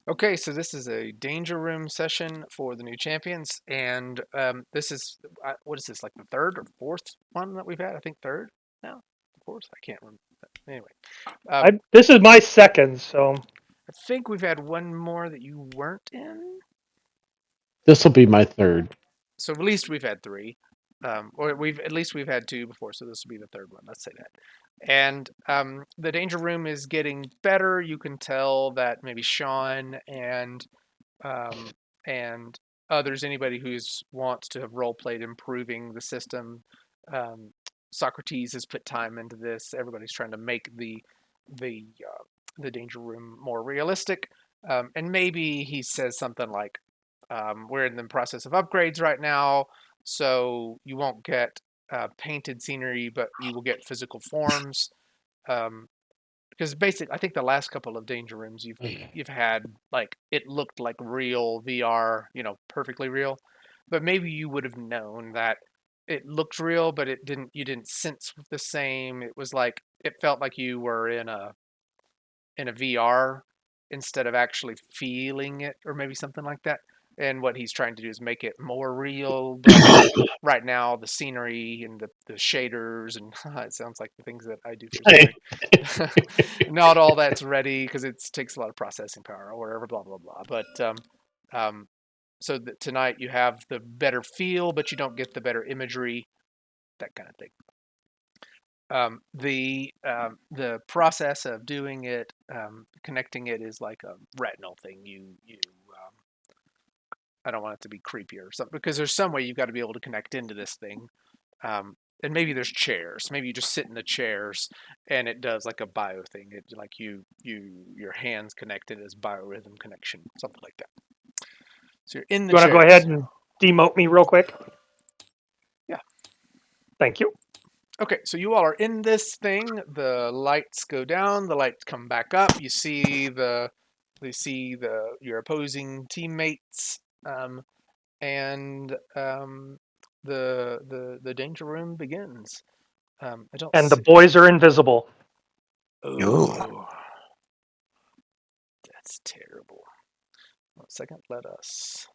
Okay, so this is a danger room session for the new champions, and this is what is this, like the third or fourth one that we've had? I think third now, fourth. I can't remember. Anyway, This is my second, so I think we've had one more that you weren't in. This will be my third. So at least we've had three, or we've had two before. So this will be the third one. Let's say that. And the danger room is getting better. You can tell that maybe Sean um, and others, anybody who's wants to have role played improving the system. Um, Socrates has put time into this. Everybody's trying to make the the danger room more realistic. And maybe he says something like, "We're in the process of upgrades right now, so you won't get painted scenery, but you will get physical forms." Um, because basically, I think the last couple of danger rooms you've had, like, it looked like real VR, perfectly real, but maybe you would have known that it looked real, but you didn't sense the same. It was like it felt like you were in a VR instead of actually feeling it, or maybe something like that. And what he's trying to do is make it more real. But right now, the scenery and the shaders and it sounds like the things that I do for story. Not all that's ready because it takes a lot of processing power or whatever. Blah blah blah. But um, so tonight you have the better feel, but you don't get the better imagery. That kind of thing. The process of doing it, connecting it is like a retinal thing. I don't want it to be creepy or something because there's some way you've got to be able to connect into this thing. And maybe there's chairs. Maybe you just sit in the chairs and it does like a bio thing. It like your hands connected as biorhythm connection, something like that. So you're in the you want to chairs. go ahead and demote me real quick? Yeah. Thank you. Okay, so you all are in this thing. The lights go down. The lights come back up. You see your opposing teammates, and the danger room begins. I don't. And the boys are invisible. Oh, that's terrible. 1 second. Let us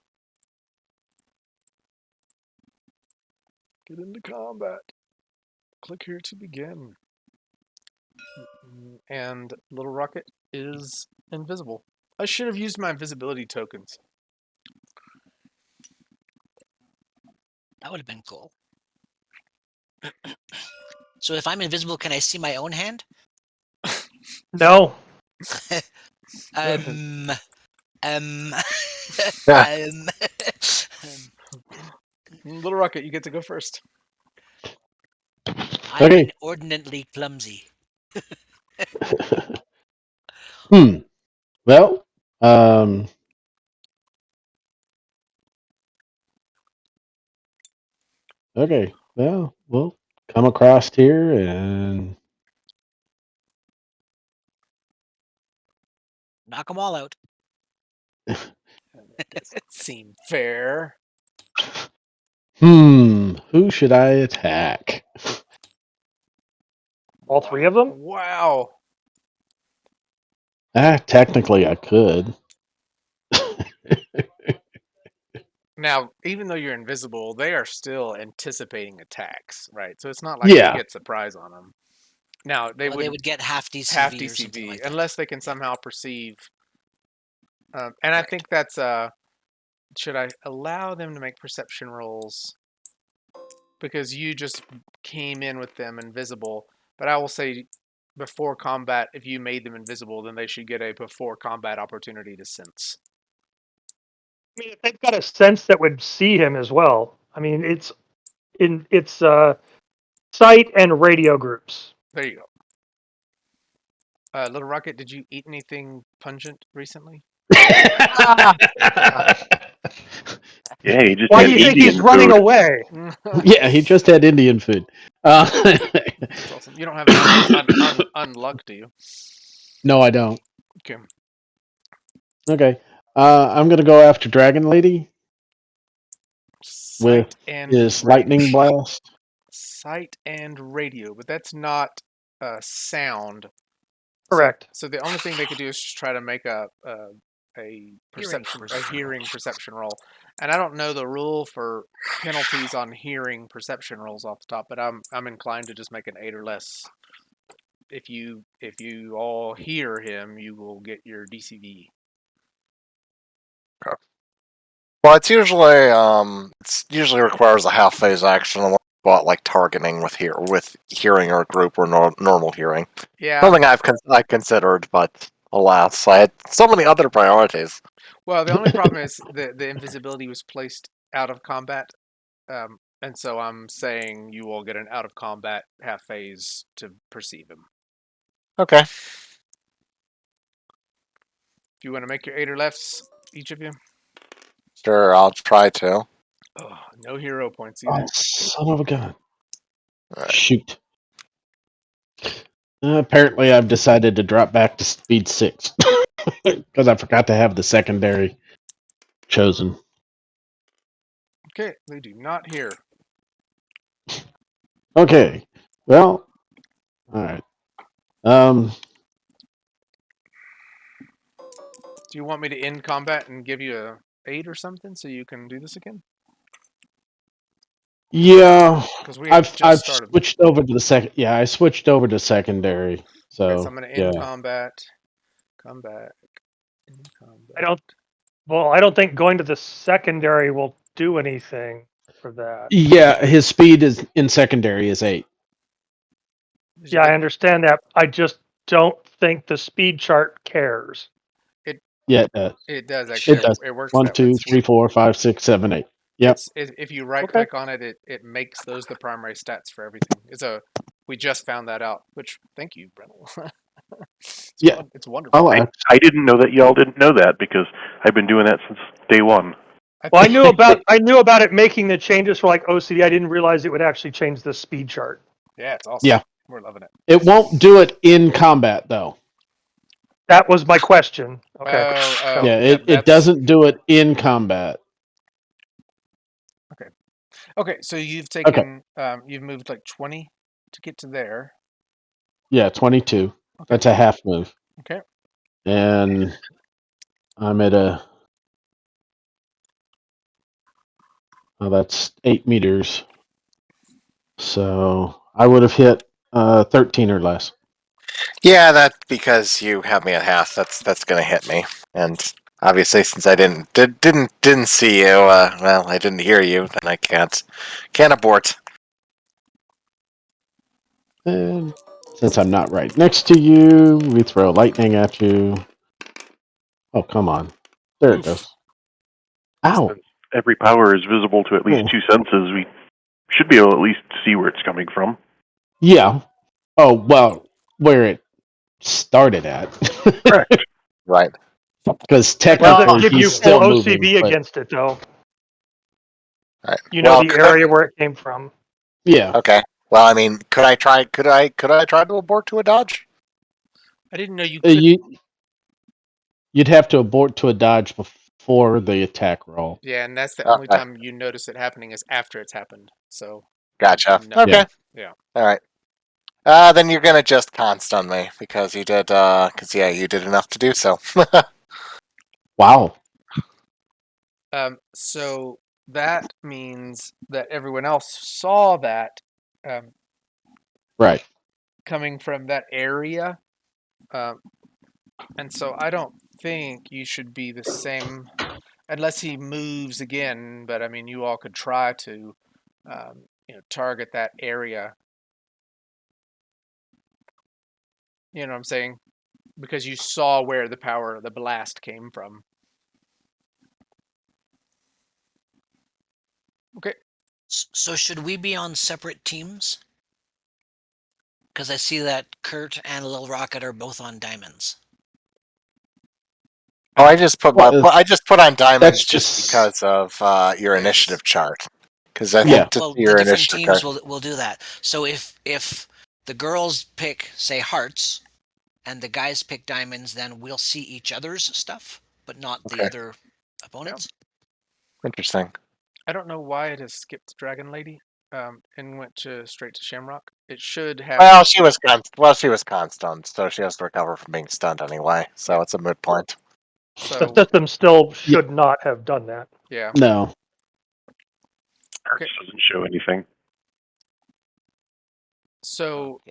get into combat. Click here to begin. And Little Rocket is invisible. I should have used my invisibility tokens. That would have been cool. So if I'm invisible, can I see my own hand? No. um, Little Rocket, you get to go first. I'm Okay. inordinately clumsy. Well, okay. Well, we'll come across here and Knock them all out. That doesn't seem fair. who should I attack? All three of them? Wow. Technically I could. Now, even though you're invisible, they are still anticipating attacks, right? So it's not like you Yeah. get surprise on them. Now, they They would get half DCV or something like that. unless they can somehow perceive. And I think that's should I allow them to make perception rolls? Because you just came in with them invisible. But I will say before combat, if you made them invisible, then they should get a before combat opportunity to sense. I mean, if they've got a sense that would see him as well. I mean, it's sight and radio groups. There you go. Little Rocket, did you eat anything pungent recently? Yeah, he just Why had do you think Indian he's running food. away? Yeah, he just had Indian food. That's awesome. You don't have unluck, do you? No, I don't. Okay. Okay. I'm gonna go after Dragon Lady with Sight and his radio. lightning blast. Sight and radio, but that's not sound. Correct. So the only thing they could do is just try to make a hearing perception roll. And I don't know the rule for penalties on hearing perception rolls off the top, but I'm inclined to just make an 8 or less. If you all hear him, you will get your DCV. Well, it's usually requires a half phase action, but like targeting with hearing or group or normal hearing. Yeah. Something I considered, but alas, I had so many other priorities. Well, the only problem is the invisibility was placed out of combat, and so I'm saying you will get an out of combat half phase to perceive him. Okay. Do you want to make your 8 or less, each of you? Sure, I'll try to. Oh, no hero points either. Oh, son of a gun. Right. Shoot. Apparently, I've decided to drop back to speed 6 because I forgot to have the secondary chosen. Okay, they do not hear. Okay. Well, all right. Do you want me to end combat and give you a 8 or something so you can do this again? Yeah, Because we I've just started. switched over to the second. Yeah, I switched over to secondary. So, Okay, so I'm going to end yeah. combat. Come back. End combat. I don't think going to the secondary will do anything for that. Yeah, his speed is in secondary is 8. Yeah, I understand that. I just don't think the speed chart cares. Yeah, it does. It does actually. It does. It works 1, that way. 2, 3, 4, 5, 6, 7, 8. Yep. If you right click on it, it makes those the primary stats for everything. We just found that out. Which thank you, Brennel. Yeah. It's wonderful. Oh, I didn't know that y'all didn't know that because I've been doing that since day one. Well, I knew about it making the changes for like OCD. I didn't realize it would actually change the speed chart. Yeah, it's awesome. Yeah. We're loving it. It won't do it in combat though. That was my question. Okay. Yeah, it doesn't do it in combat. Okay, so you've taken you've moved like 20 to get to there. Yeah, 22. Okay. That's a half move. Okay. And I'm at that's 8 meters. So I would have hit 13 or less. Yeah, that's because you have me at half. That's gonna hit me, and obviously since I didn't see you, well, I didn't hear you, then I can't abort. And since I'm not right next to you, we throw lightning at you. Oh, come on. There it goes. Ow. Since every power is visible to at least two senses, we should be able to at least see where it's coming from. Yeah. Oh, well, where it started at. Correct. Right. Because That doesn't technically give you he's full still moving. OCV But, against it, though. Right. You know the area where it came from. yeah. Okay. Well, I mean, could I try to abort to a dodge? I didn't know you could. You'd have to abort to a dodge before the attack roll. Yeah, and that's the only time you notice it happening is after it's happened. So. Gotcha. No. Okay. Yeah. All right. Then you're gonna just con stun me because you did. You did enough to do so. Wow. So that means that everyone else saw that. Right. Coming from that area. And so I don't think you should be the same unless he moves again. But I mean, you all could try to, target that area. You know what I'm saying? Because you saw where the blast came from. Okay. So should we be on separate teams? Because I see that Kurt and Lil Rocket are both on diamonds. Oh, I just put on diamonds just because of your initiative chart. Because I think the different teams will do that. So if the girls pick, say, hearts, and the guys pick diamonds, then we'll see each other's stuff, but not the other opponents. Yeah. Interesting. I don't know why it has skipped Dragon Lady and went straight to Shamrock. It should have. Well, she was con stunned, so she has to recover from being stunned anyway. So it's a moot point. So The system still should not have done that. yeah. No. Hearts doesn't show anything. So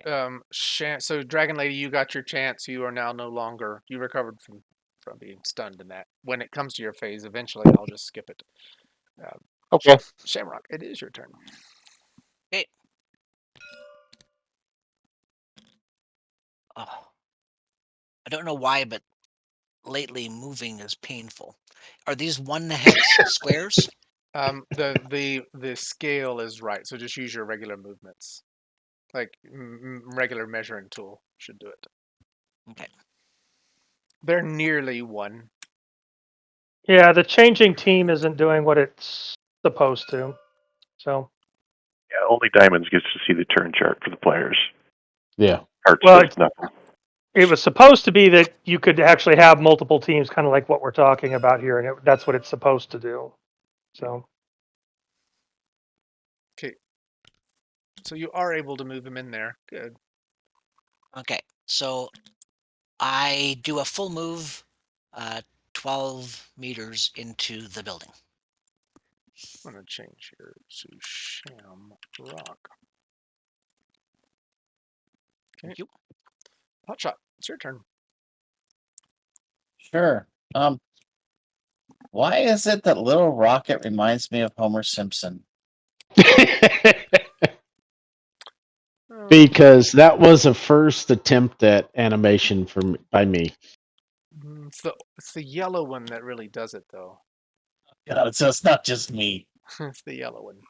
so Dragon Lady, you got your chance. You are now no longer. You recovered from being stunned in that. When it comes to your phase, eventually I'll just skip it. Okay. Shamrock, it is your turn. Okay. Oh. I don't know why, but lately moving is painful. Are these 1 hex squares? The scale is right, so just use your regular movements, like regular measuring tool should do it. Okay. They're nearly 1. Yeah, the changing team isn't doing what it's supposed to. So, Yeah, only Diamonds gets to see the turn chart for the players. Yeah. Hearts Well, does nothing. it was supposed to be that you could actually have multiple teams, kind of like what we're talking about here, and that's what it's supposed to do. So, Okay. So you are able to move him in there. Good. Okay. So I do a full move, 12 meters into the building. I'm gonna change here to Shamrock. Okay. Thank you. Hotshot, it's your turn. Sure. Why is it that Little Rocket reminds me of Homer Simpson? Because that was a first attempt at animation by me. It's the yellow one that really does it, though. So it's not just me. It's the yellow one.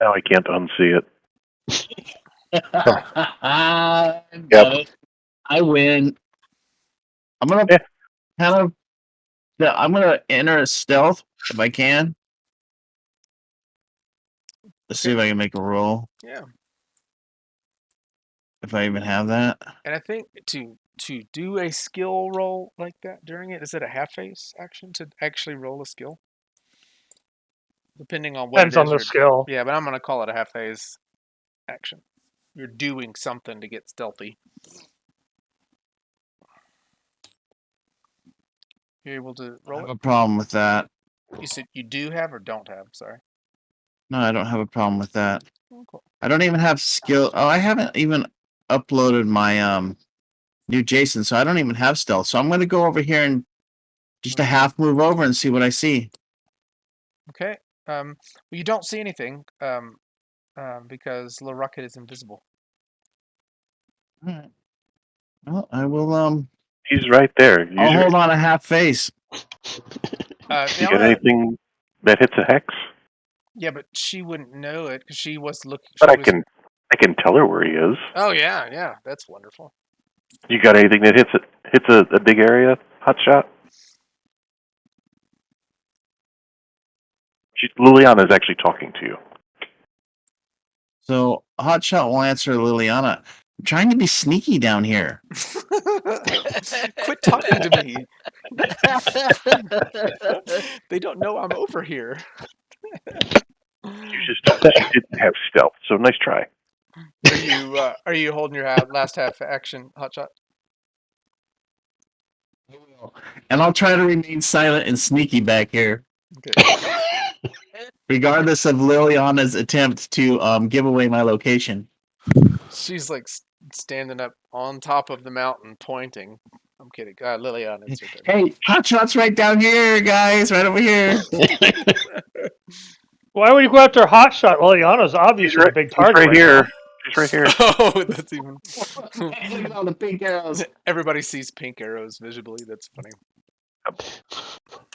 Now I can't unsee it. Got Yep. it. I win. I'm gonna Yeah. kind of. Yeah, I'm gonna enter a stealth if I can. Let's see if I can make a roll. Yeah. If I even have that. And I think to do a skill roll like that during it, is it a half face action to actually roll a skill? Depending on what depends it on is the you're skill. Yeah, but I'm gonna call it a half phase action. You're doing something to get stealthy. You're able to I roll have it? a problem with that. You said you do have or don't have, sorry. No, I don't have a problem with that. Oh, cool. I don't even have skill. Oh, I haven't even uploaded my new Jason, so I don't even have stealth. So I'm gonna go over here and just a half move over and see what I see. Okay. Well, you don't see anything because Little Rocket is invisible. All right. Well, I will. He's right there. Use I'll your, hold on a half face. you get anything that hits a hex? Yeah, but she wouldn't know it because she was looking. But I can tell her where he is. Oh yeah, that's wonderful. You got anything that hits a big area, Hotshot? Liliana's actually talking to you. So Hotshot will answer Liliana. I'm trying to be sneaky down here. Quit talking to me. They don't know I'm over here. You just told us you didn't have stealth, so nice try. Are you holding your last half action, Hotshot? And I'll try to remain silent and sneaky back here. Okay. Regardless of Liliana's attempt to give away my location. She's like standing up on top of the mountain pointing. I'm kidding. Liliana, it's your turn. Hey, Hotshot's right down here, guys, right over here. Why would you go after Hotshot? Liliana's obviously the big target. She's right here. now. She's right here. Oh, that's even. Hey, look at all the pink arrows. Everybody sees pink arrows visibly. That's funny.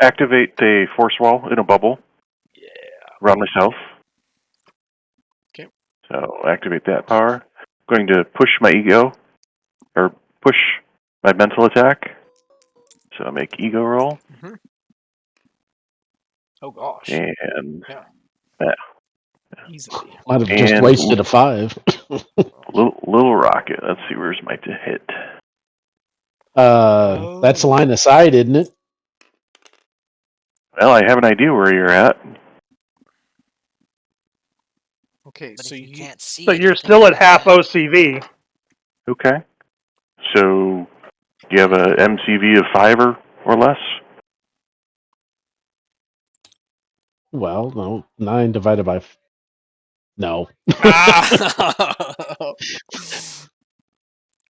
Activate a force wall in a bubble. Yeah. Around myself. Okay. So activate that power. I'm going to push my ego, or push my mental attack. So I make ego roll. Mm-hmm. Oh gosh. And Easily. Might have just wasted a 5. Little rocket. Let's see, where's my hit? That's line of sight, isn't it? Well, I have an idea where you're at. Okay, But so if you can't see, So it, you're then still you at half can't. OCV. Okay. So, do you have a MCV of 5 or or less. Well, no, 9 divided by. No. Ah!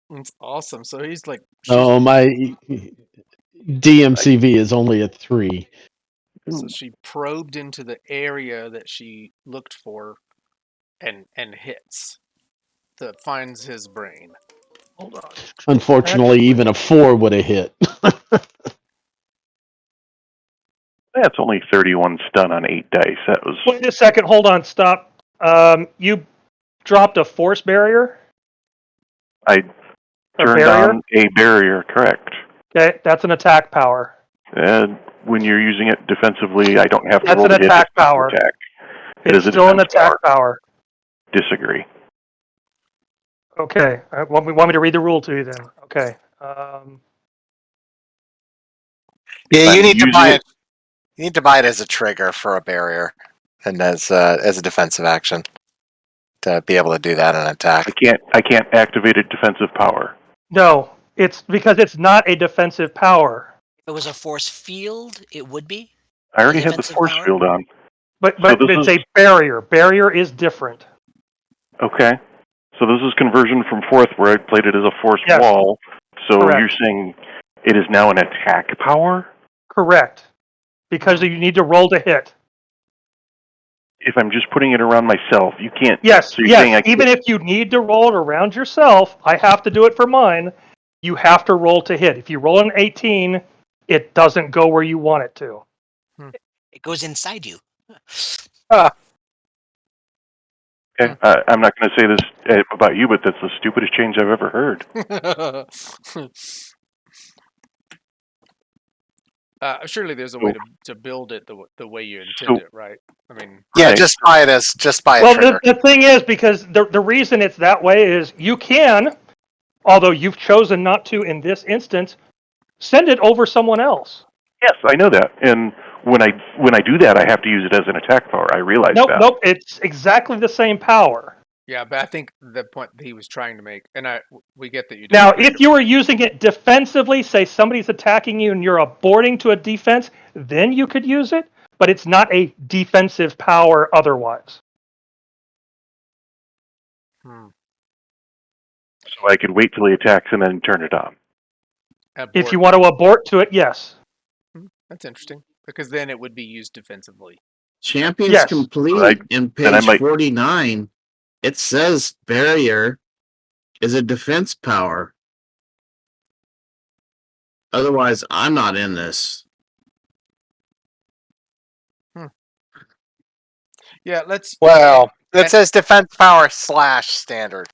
It's awesome. So he's like, No, my DMCV is only at 3. so she probed into the area that she looked for, and hits. That finds his brain. Hold on. Unfortunately, Actually, even a 4 would have hit. That's only 31 stun on 8 dice. That was wait a second. Hold on. Stop. You dropped a force barrier. I turned on a barrier. Correct. Okay, that's an attack power. And when you're using it defensively, I don't have to That's roll an to hit. attack It's not power. an attack. It It's is a still an defense attack power. Disagree. Okay. Want me to read the rule to you then? Okay. Yeah, you I'm need to using buy it. it. You need to buy it as a trigger for a barrier, and as a defensive action to be able to do that in an attack. I can't activate a defensive power. No, it's because it's not a defensive power. If it was a force field, it would be. I already had the defensive force power? field on. But So this it's is a barrier. Barrier is different. okay. So this is conversion from fourth, where I played it as a force Yes. wall. So Correct. you're saying it is now an attack power? Correct. Because you need to roll to hit. If I'm just putting it around myself, you can't. Yes, So you're saying I Even if you need to roll it around yourself, I have to do it for mine. You have to roll to hit. If you roll an 18, it doesn't go where you want it to. It goes inside you. okay, I'm not going to say this about you, but that's the stupidest change I've ever heard. Surely there's a way to build it the way you So- intend it, right? I mean, Yeah, Right. just buy a Well, trigger. the thing is, because the reason it's that way is you can, although you've chosen not to in this instance, send it over someone else. Yes, I know that. And when I do that, I have to use it as an attack power. I realize that. Nope, it's exactly the same power. yeah, but I think the point that he was trying to make, and we get that you Now, disagree. if you were using it defensively, say somebody's attacking you and you're aborting to a defense, then you could use it, but it's not a defensive power otherwise. So I could wait till he attacks and then turn it on. If you want to abort to it, yes. That's interesting, because then it would be used defensively. Champions Yes. Complete Right. in Then I page might- 49. It says barrier is a defense power. Otherwise, I'm not in this. Yeah, let's. Well, it and- says defense power / standard.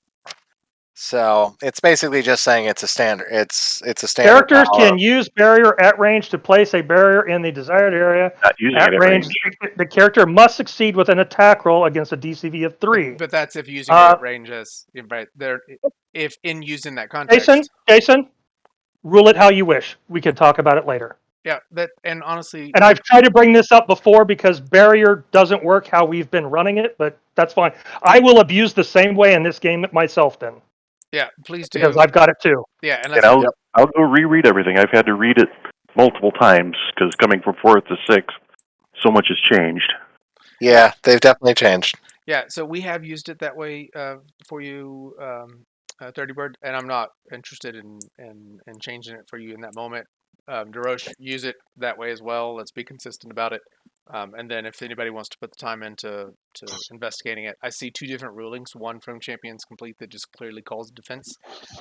So it's basically just saying it's a standard. It's a standard. Characters power. can use barrier at range to place a barrier in the desired area. Not using At it at range, the character must succeed with an attack roll against a DCV of 3. But that's if using it at range as right there. If in using that context. Jason, rule it how you wish. We can talk about it later. Yeah, that and honestly, And I've tried to bring this up before because barrier doesn't work how we've been running it, but that's fine. I will abuse the same way in this game myself then, yeah, please do. because I've got it too. Yeah, and And let's, I'll go reread everything. I've had to read it multiple times because coming from fourth to sixth, so much has changed. Yeah, they've definitely changed. yeah. So we have used it that way for you, 30 Bird, and I'm not interested in changing it for you in that moment. DeRoche, use it that way as well. Let's be consistent about it. And then if anybody wants to put the time into investigating it, I see 2 different rulings. One from Champions Complete that just clearly calls defense.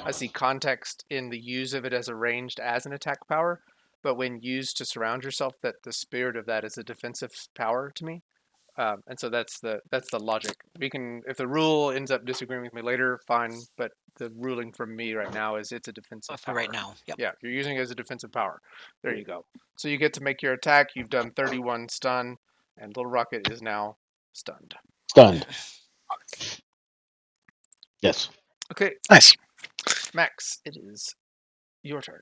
I see context in the use of it as arranged as an attack power, but when used to surround yourself, that the spirit of that is a defensive power to me. And so that's the logic. We can, if the rule ends up disagreeing with me later, fine. But the ruling from me right now is it's a defensive For power. right now. Yep. Yeah, you're using it as a defensive power. There you go. So you get to make your attack. You've done 31 stun, and Little Rocket is now stunned. Stunned. Yes. Okay, Nice. Max, it is your turn.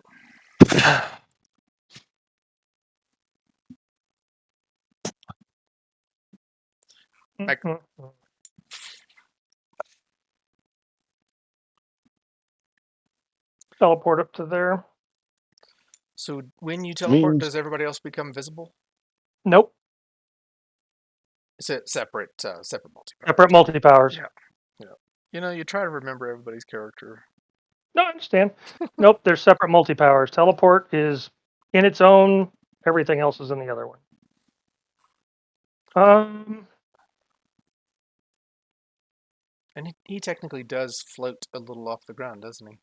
Like- Teleport up to there. So when you teleport, Means- does everybody else become visible? Nope. Is it separate multiplayer? Separate multi-powers. Yeah. You try to remember everybody's character. No, I understand. Nope, they're separate multi-powers. Teleport is in its own. Everything else is in the other one. And he technically does float a little off the ground, doesn't he?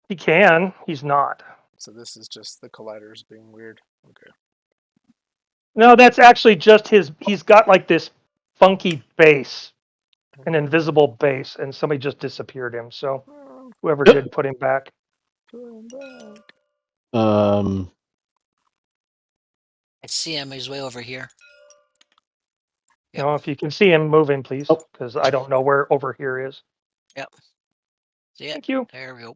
He can. He's not. So this is just the colliders being weird. Okay. No, that's actually just his. He's got like this funky base, an invisible base, and somebody just disappeared him. So whoever did put him back. Um, I see him. He's way over here. You know, if you can see him moving, please, Oh. because I don't know where over here is. Yep. See it? Thank you. There we go.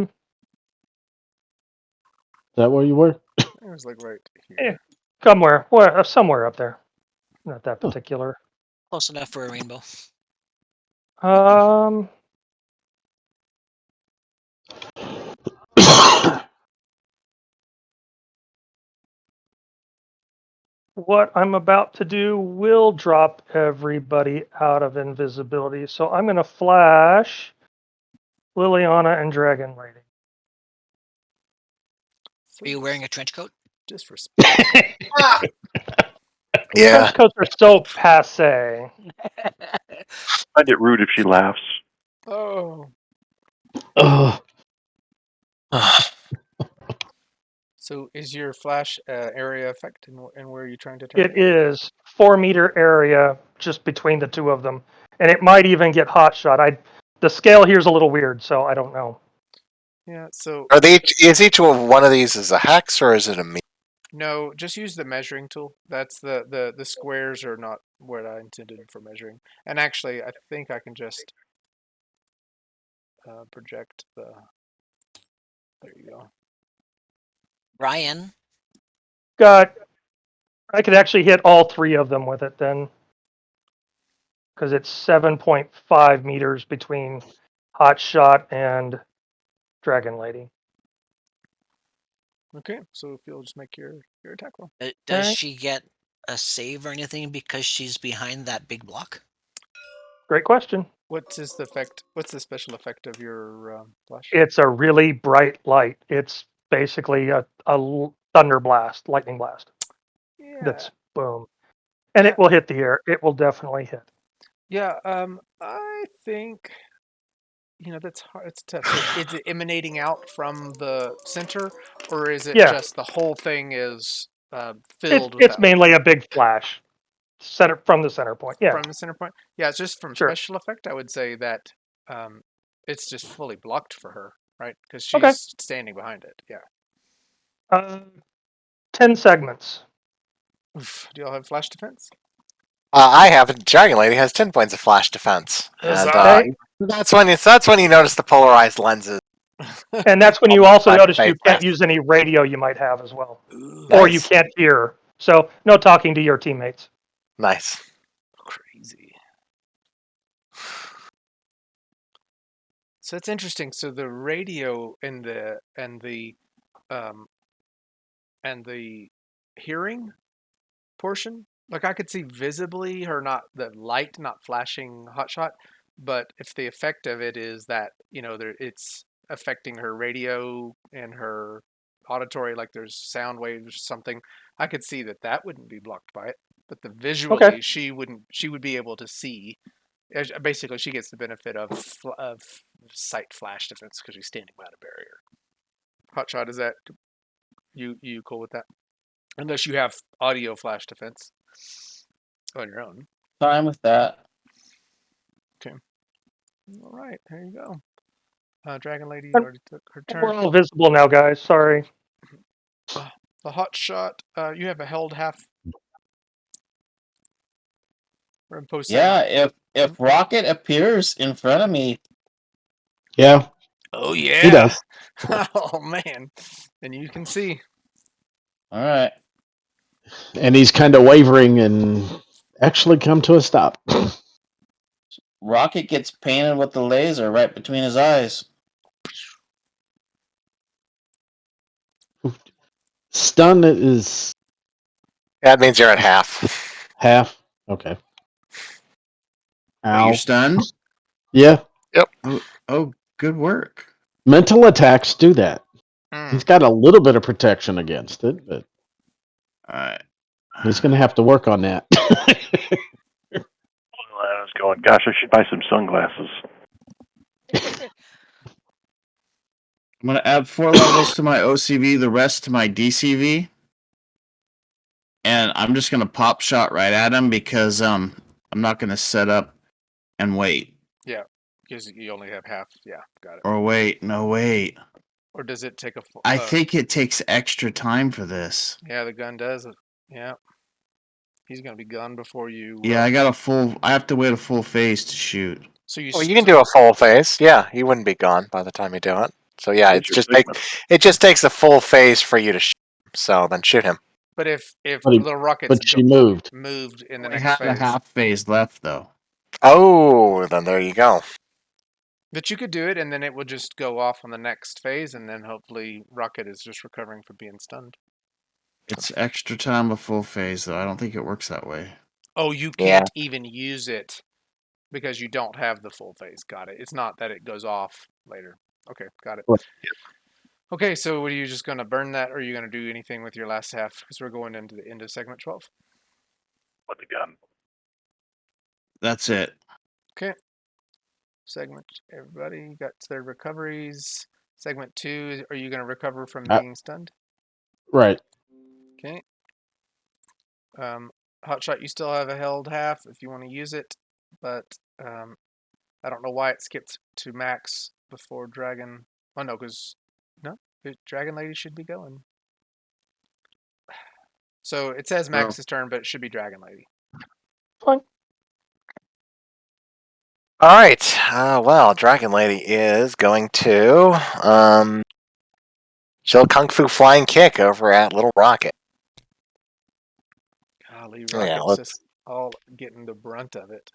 is that where you were? It was like right here. Somewhere up there. Not that particular. Close enough for a rainbow. What I'm about to do will drop everybody out of invisibility. So I'm going to flash Liliana and Dragon Lady. Are you wearing a trench coat? Disrespect. Yeah. Trench coats are so passe. Find it rude if she laughs. Oh. Ugh. So is your flash area effect, and where are you trying to turn? It is 4-meter area just between the two of them, and it might even get hot shot. The scale here is a little weird, so I don't know. Yeah. So Are they? Is each one of these is a hex or is it a me? no, just use the measuring tool. That's the squares are not what I intended for measuring. And actually, I think I can just project the. There you go. Ryan, I could actually hit all three of them with it then, because it's 7.5 meters between Hot Shot and Dragon Lady. Okay, so if you'll just make your attack roll. does Alright. she get a save or anything because she's behind that big block? Great question. What's the effect? What's the special effect of your flash? It's a really bright light. It's basically a thunder blast, lightning blast. Yeah. That's boom, and Yeah. it will hit the air. It will definitely hit. Yeah. I think. That's hard. It's tough. So is it emanating out from the center, or is it just the whole thing is filled with It's that mainly a big flash, from the center point. Yeah, from the center point? Yeah, it's just from Sure. special effect. I would say that it's just fully blocked for her, right? Because she's Okay. standing behind it. Yeah. 10 segments. Oof. Do y'all have flash defense? I have. Dragon Lady has 10 points of flash defense. And, Okay. that's when you notice the polarized lenses. And that's when you also notice you Fight can't fast. use any radio you might have as well, Ooh, or you Nice. can't hear. So no talking to your teammates. Nice. crazy. So it's interesting. So the radio and the hearing portion, like I could see visibly her not the light not flashing hotshot, but if the effect of it is that it's affecting her radio and her auditory, like there's sound waves or something, I could see that wouldn't be blocked by it. But the visually, she would be able to see. Basically, she gets the benefit of sight flash defense because she's standing behind a barrier. Hotshot, is that you cool with that? Unless you have audio flash defense on your own. Fine with that. All right, there you go. Dragon Lady Um, already took her We're turn. all visible now, guys. Sorry. The hot shot. You have a held half. Rimpo said, Yeah, if Rocket appears in front of me, Yeah, "Oh he yeah." does. Oh man, and you can see. all right. And he's kind of wavering and actually come to a stop. Rocket gets painted with the laser right between his eyes. Stun is That means you're at half. half. Okay. Wait, you're Ow. stunned? Yeah. Oh, good work. Mental attacks do that. Mm. He's got a little bit of protection against it, but All right. he's going to have to work on that. I was going, gosh, I should buy some sunglasses. I'm gonna add 4 levels to my OCV, the rest to my DCV, and I'm just gonna pop shot right at him because I'm not gonna set up and wait. Yeah, because you only have half. Yeah, got it. Or wait, no wait. Or does it take a full? I think it takes extra time for this. Yeah, the gun does it. Yeah, he's gonna be gone before you. Yeah, I have to wait a full phase to shoot. So you. Well, you can do a full phase. Yeah, you wouldn't be gone by the time you do it. So yeah, What's your movement? it just takes a full phase for you to shoot. So then shoot him. But if But he- the rockets but she moved. moved in the I next have a phase, half phase left though. Oh, then there you go. but you could do it, and then it would just go off on the next phase, and then hopefully Rocket is just recovering from being stunned. It's extra time of full phase though. I don't think it works that way. Oh, you Yeah. can't even use it because you don't have the full phase. Got it. It's not that it goes off later. Okay, got it. Right. Okay, so what are you just going to burn that, or are you going to do anything with your last half? Because we're going into the end of segment 12. With the gun. That's it. Segment, everybody got their recoveries. Segment 2, are you going to recover from Uh, being stunned? Right. Okay. Hotshot, you still have a held half if you want to use it, but I don't know why it skipped to max before Dragon. Oh no, because Dragon Lady should be going. So it says Max's turn, but it should be Dragon Lady. Fine. All right. Well, Dragon Lady is going to she'll kung fu flying kick over at Little Rocket. Golly, Oh, yeah, Rocket's let's- just all getting the brunt of it.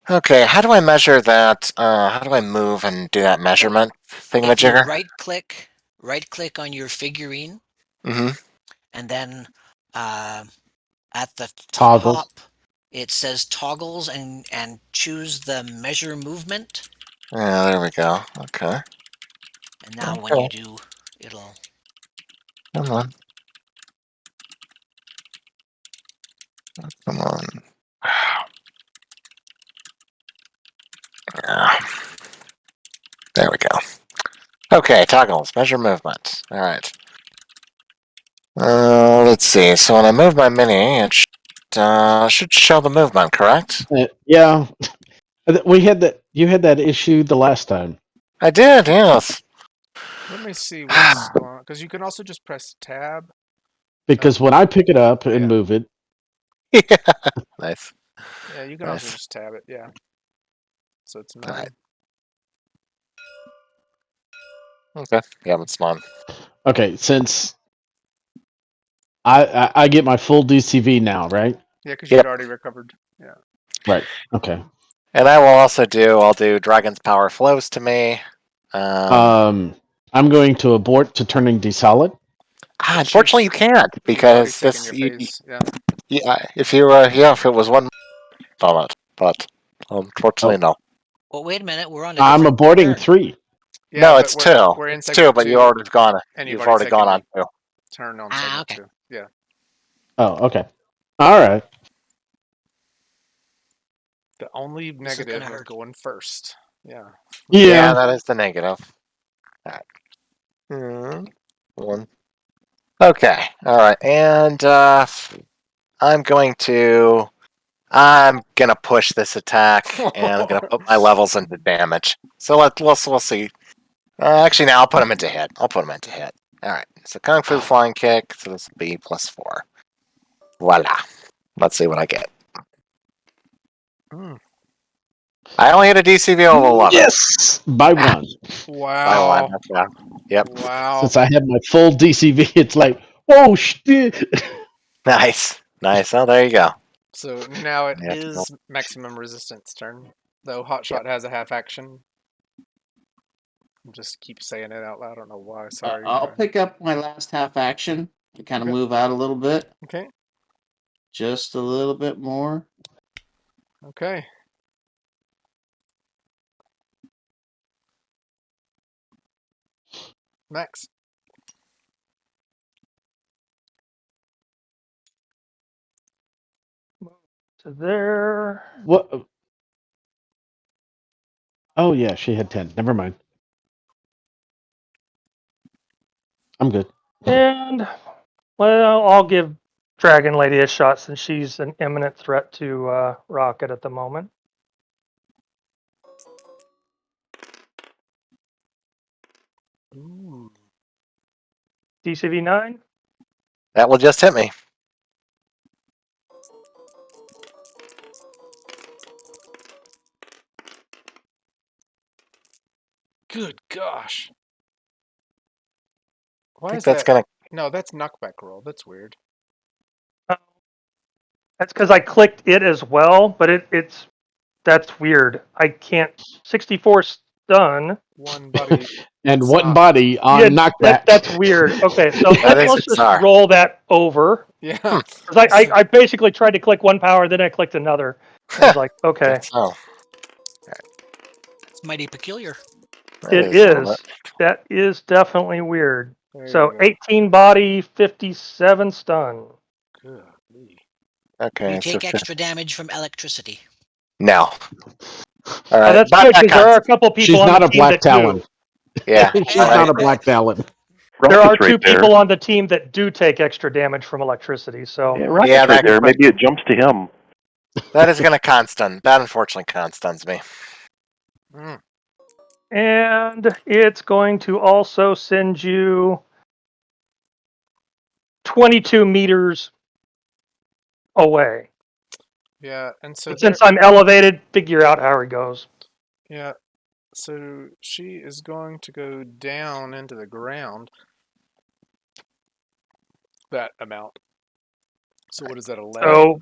Okay, how do I measure that? How do I move and do that measurement If you thingamajigger? right click on your figurine, Mm-hmm. and then at the Toggles. top it says toggles, and choose the measure movement. Yeah, there we go. Okay. And now when you do, it'll. Come on. Come on. Yeah. There we go. Okay, toggles, measure movement. All right. Let's see. So when I move my mini, it should show the movement, correct? Yeah. We had that. You had that issue the last time. I did, yes. Let me see what's going on, because you can also just press tab. Because when I pick it up and Yeah. move it, Yeah. Nice. Yeah, you can also Nice. just tab it. Yeah. So it's 9. Alright. Okay. Yeah, that's fine. okay, since I get my full DCV now, right? Yeah, because Yep. you'd already recovered. Yeah. Right. Okay. And I'll do Dragon's Power flows to me. I'm going to abort to turning desolid. Unfortunately, you can't You've already because taken this. your phase. Yeah. Yeah, if it was one on it, but unfortunately, no. Well, wait a minute. We're on a I'm different aborting turn. 3. Yeah, No, but it's we're, 2. We're in It's segment 2, but two, you've already gone. and You've already gone on 2. turn on Ah, segment okay. 2. Yeah. Oh, okay. All right. The only This is negative gonna of hurt. going first. Yeah. Yeah, that is the negative. One. Okay. All right. And I'm gonna push this attack, and I'm gonna put my levels into damage. So we'll see. Actually, now I'll put them into hit. All right. So Kung Fu Flying Kick. So this will be +4. Voila. Let's see what I get. Mm. I only hit a DCV of 11. Yes, by one. By Wow. 1. Yeah. Yep. Wow. Since I have my full DCV, it's like, oh shit. Nice. Oh, there you go. So now it Yeah. is maximum resistance turn, though Hotshot has a half action. Just keep saying it out loud. I don't know why. Sorry. I'll pick up my last half action to kind of Okay. move out a little bit. Okay. Just a little bit more. Okay. Max. To there. What? Oh yeah, she had 10. Never mind. I'm good. And, well, I'll give Dragon Lady a shot since she's an imminent threat to Rocket at the moment. Ooh. DCV 9. That will just hit me. Good gosh. I Why think is that's that? gonna. No, that's knockback roll. That's weird. That's because I clicked it as well, but that's weird. I can't 64 stun. One body. And It's one not. body on Yeah, knockback. that's weird. Okay, so That is let's just bizarre. roll that over. Yeah. 'Cause I basically tried to click one power, then I clicked another. I was like, okay, Oh, It's mighty peculiar. that it is a little bit. is. That is definitely weird. There So you go. 18 body, 57 stun. Golly. Okay, You so take extra damage from electricity. no. All Oh, right, that's but good that because there are a counts. couple people She's on the not a team black that do. talon. Yeah. She's all not right. a black talon. There are Rocket's right two there. people on the team that do take extra damage from electricity. So Yeah, Rocket's Yeah, right that- there. Maybe it jumps to him. That is gonna constun. That unfortunately constuns me. Mm. and it's going to also send you 22 meters away. Yeah, and so And there. since I'm elevated, figure out how it goes. Yeah. So she is going to go down into the ground. That amount. So what is that? 11. So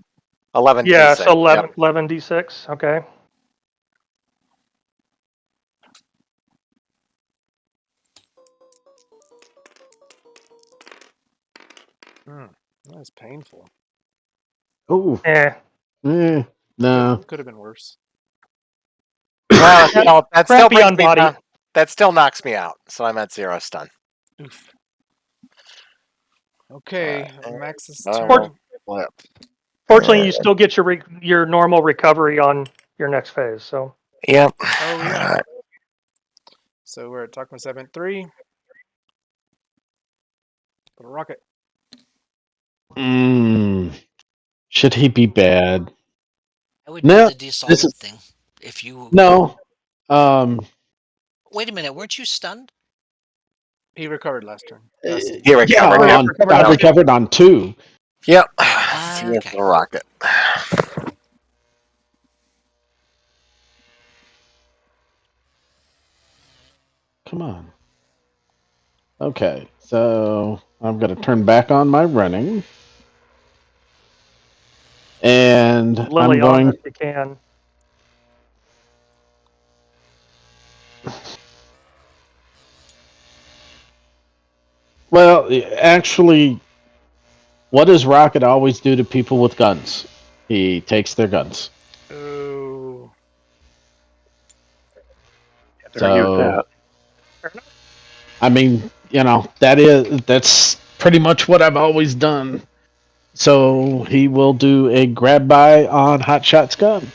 11 yeah, d6. so 11, Yep. 11d6. Okay. That is painful. Oh, Eh. no. Could have been worse. Well, no, that still Crappy brings on me body. down. That still knocks me out. So I'm at 0 stun. Oof. Okay, and Max's normal turn. flip. Fortunately, you still get your normal recovery on your next phase. So Yep. Oh yeah. So we're at Takuma 7-3. Little rocket. Should he be bad? I would No, do the this dissolve is thing. If you no. Um, wait a minute, weren't you stunned? He recovered last turn. He yeah, recovered. Yep. recovered I on two. recovered on 2. Yep. Okay. The rocket. Come on. Okay, so I'm gonna turn back on my running, and I'm Lily on going. if you can. Well, actually, what does Rocket always do to people with guns? He takes their guns. Oh. Can't argue with So, that. I mean, that's pretty much what I've always done. So he will do a grab by on Hotshot's gun.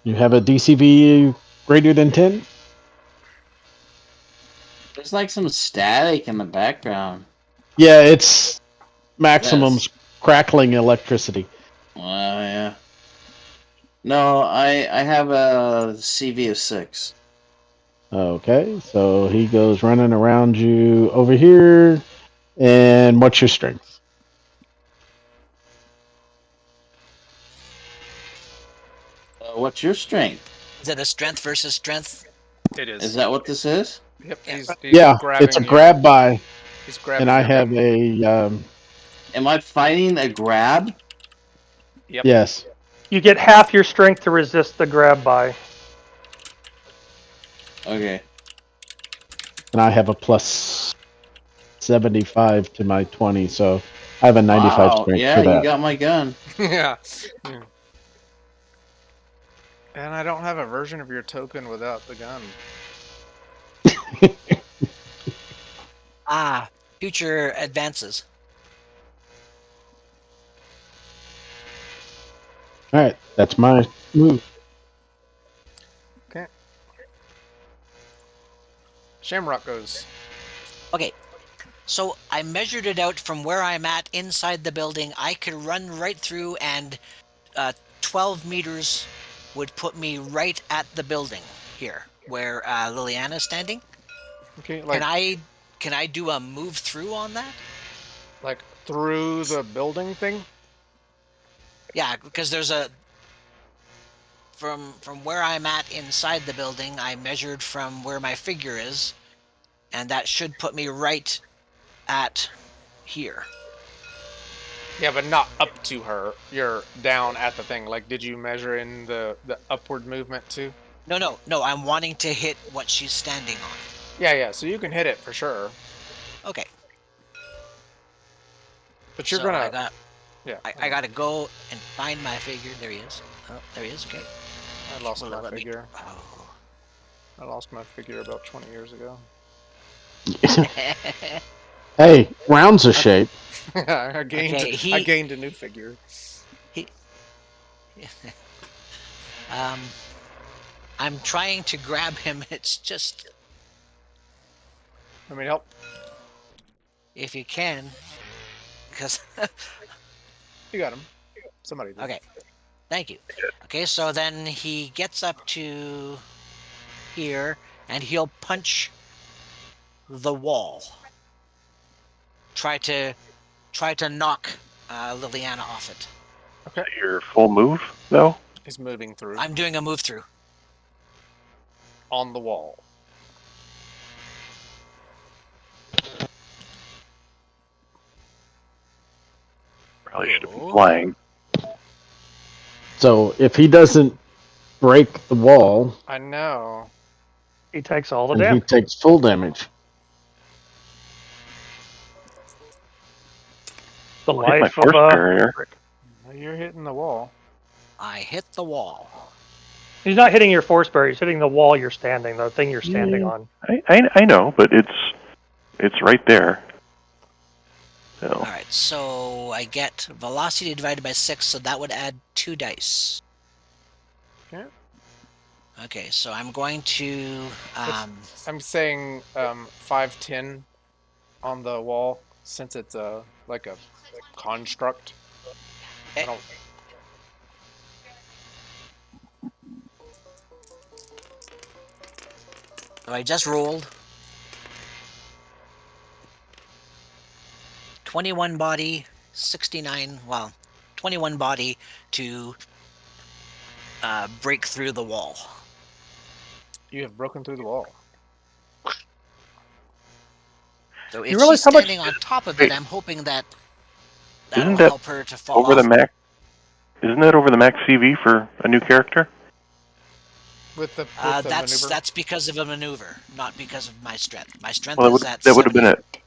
You have a DCV greater than 10? There's like some static in the background. Yeah, it's maximum Yes. crackling electricity. Yeah. No, I have a CV of 6. Okay, so he goes running around you over here. And what's your strength? What's your strength? Is that a strength versus strength? It is. Is that what this is? Yep. Yeah. He's Yeah, grabbing it's a your, grab by, He's grabbing and I your have gun. a Am I fighting a grab? Yep. yes. You get half your strength to resist the grab by. Okay. And I have a plus 75 to my 20, so I have a 95 Wow. strength Yeah, for you that. got my gun. Yeah. Yeah. And I don't have a version of your token without the gun. Ah, future advances. All right, that's my move. Okay. Shamrock goes. Okay. So I measured it out from where I'm at inside the building. I could run right through, and 12 meters would put me right at the building here, where Liliana's standing. Okay, Can I do a move through on that? like through the building thing? Yeah, because there's a from where I'm at inside the building, I measured from where my figure is, and that should put me right at here. Yeah, but not up to her. You're down at the thing. Like, did you measure in the upward movement too? No. I'm wanting to hit what she's standing on. Yeah. So you can hit it for sure. Okay. But you're So I gonna. got Yeah. I gotta go and find my figure. There he is. Oh, there he is. Okay. I lost Will my it let me? figure. Oh. I lost my figure about 20 years ago. Hey, round's a shape. I gained. Okay, I gained a new figure. he I'm trying to grab him. It's just Let me help. if you can, because You got him. Somebody did. okay. Thank you. Okay, so then he gets up to here and he'll punch the wall. Try to knock Liliana off it. Okay. Your full move, though? He's moving through I'm doing a move through. on the wall. Probably should have been Oh. flying. So if he doesn't break the wall, I know. He takes all the then he damage. takes full damage. The I'll hit my life of force barrier. You're hitting the wall. I hit the wall. He's not hitting your force barrier. He's hitting the wall you're standing, the thing you're standing on. I know, but it's right there. So All right, so I get velocity divided by 6, so that would add 2 dice. Okay. Okay, so I'm going to I'm saying 5'10" on the wall since it's like a construct. I don't. so I just rolled 21 body, 69, well, 21 body to break through the wall. You have broken through the wall. So You if realize she's how much- standing on top of it, Wait. I'm hoping that Isn't that'll that help her to fall over off. the max. Isn't that over the max CV for a new character? With the That's maneuver. that's because of a maneuver, not because of my strength. My strength Well, is at that would have been 70. at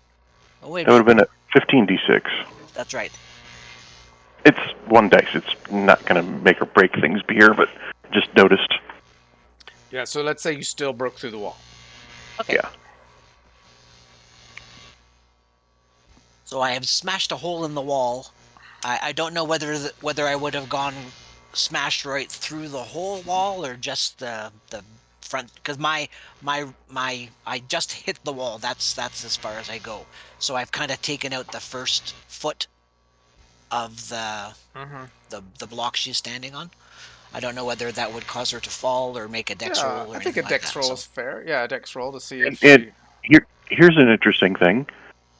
Oh, wait a that would have minute. been at 15d6. That's right. It's one dice. It's not going to make or break things here, but just noticed. Yeah. So let's say you still broke through the wall. Okay. Yeah. So I have smashed a hole in the wall. I don't know whether I would have gone smashed right through the whole wall or just the front, because my I just hit the wall. That's as far as I go. So I've kind of taken out the first foot of Mm-hmm. the block she's standing on. I don't know whether that would cause her to fall or make a dex Yeah, roll or I think a anything like dex that. roll So is fair. Yeah, a dex roll to see if And she. here's an interesting thing.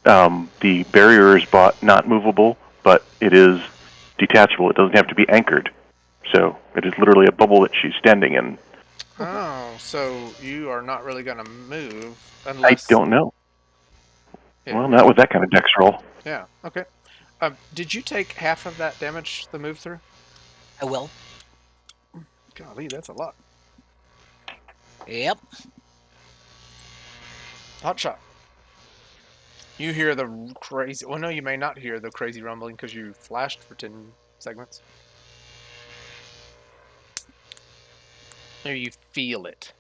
The barrier is not movable, but it is detachable. It doesn't have to be anchored. So it is literally a bubble that she's standing in. Oh, so you are not really gonna move I unless. don't know. Yeah, Well, not with that kind of dex roll. Yeah. Okay. Did you take half of that damage the move through? I will. Golly, that's a lot. Yep. Hot shot. You hear the crazy. Well, no, you may not hear the crazy rumbling because you flashed for 10 segments. Maybe you feel it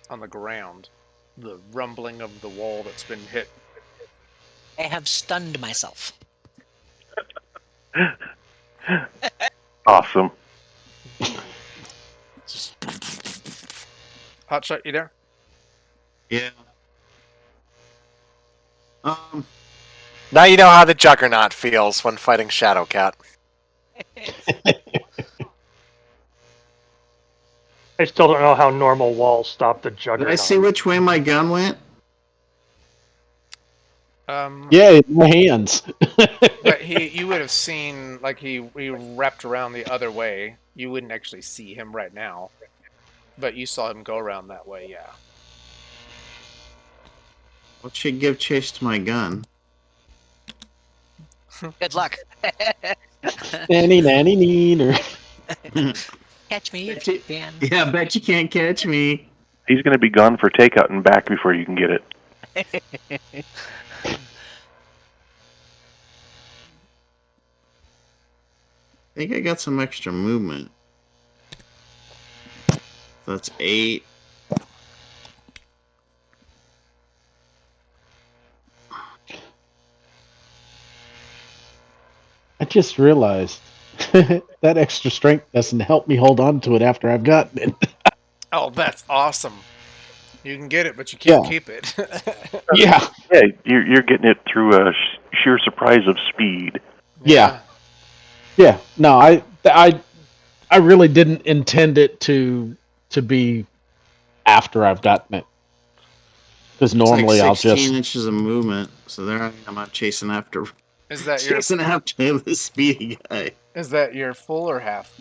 on the ground. The rumbling of the wall that's been hit. I have stunned myself. Awesome. Hot shot, you there? Yeah. Now you know how the Juggernaut feels when fighting Shadowcat. I still don't know how normal walls stop the Did Juggernaut. I see which way my gun went? Yeah, my hands. But you would have seen, like, he wrapped around the other way. You wouldn't actually see him right now. But you saw him go around that way, yeah. What should give chase to my gun? Good luck. Nanny, nanny, neener. Catch me if Bet you you- can. Yeah, bet you can't catch me. He's going to be gone for takeout and back before you can get it. I think I got some extra movement. That's 8. I just realized that extra strength doesn't help me hold on to it after I've gotten it. Oh, that's awesome. You can get it, but you can't Yeah. keep it. Yeah. Yeah, you're getting it through a sheer surprise of speed. Yeah. Yeah. No, I really didn't intend it to be after I've gotten it. Because It's like normally I'll 16 just inches of movement. So there I am not chasing after Is that your chasing after the speedy guy. is that your full or half?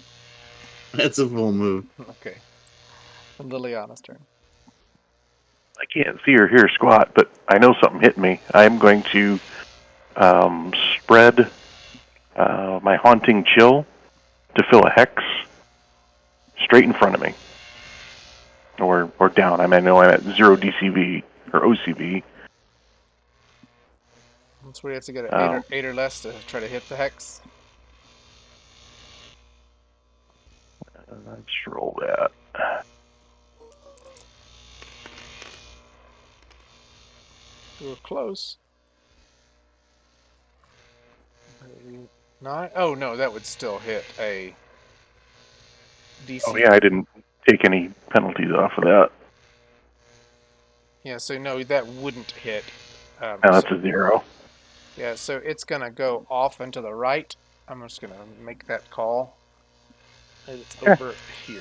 That's a full move. Okay. And Liliana's turn. I can't see or hear squat, but I know something hit me. I'm going to spread my haunting chill to fill a hex straight in front of me, or down. I know I'm at 0 DCV or OCV. That's where you have to get an eight or less to try to hit the hex. Let's roll that. You were close. 9? Oh no, that would still hit a DC. Oh yeah, I didn't take any penalties off of that. Yeah, so no, that wouldn't hit. Now that's a 0. Yeah, so it's gonna go off and to the right. I'm just gonna make that call. And it's over here.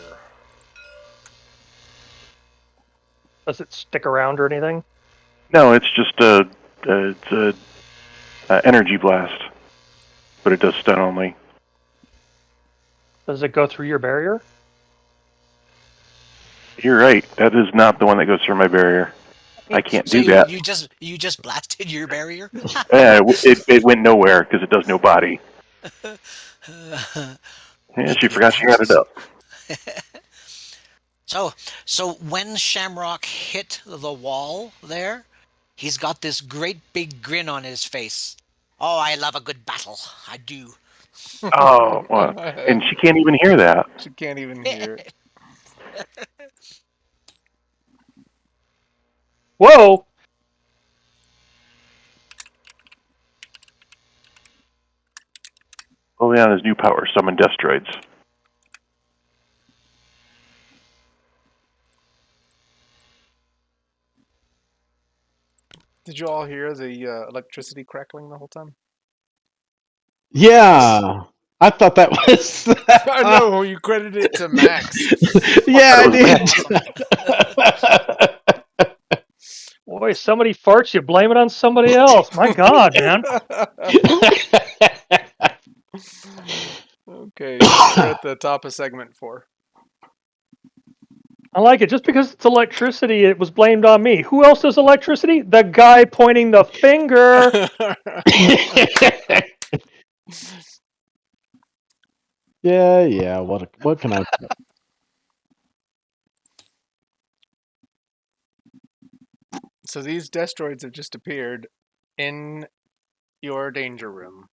Does it stick around or anything? No, it's just it's a energy blast, but it does stun only. Does it go through your barrier? You're right. That is not the one that goes through my barrier. I can't So do that. You just blasted your barrier. Yeah, it went nowhere because it does no body. Yeah, she forgot she had it up. So when Shamrock hit the wall there, he's got this great big grin on his face. Oh, I love a good battle. I do. Oh, well, and she can't even hear that. She can't even hear it. Whoa! Liliana's new power, summon Destroids. Did you all hear the electricity crackling the whole time? Yeah. I thought that was I know, you credited it to Max. Yeah, I did. Boy, somebody farts, you blame it on somebody else. My God, man. Okay, we're at the top of segment 4. I like it. Just because it's electricity, it was blamed on me. Who else does electricity? The guy pointing the finger. Yeah. What can I? So these Destroids have just appeared in your danger room.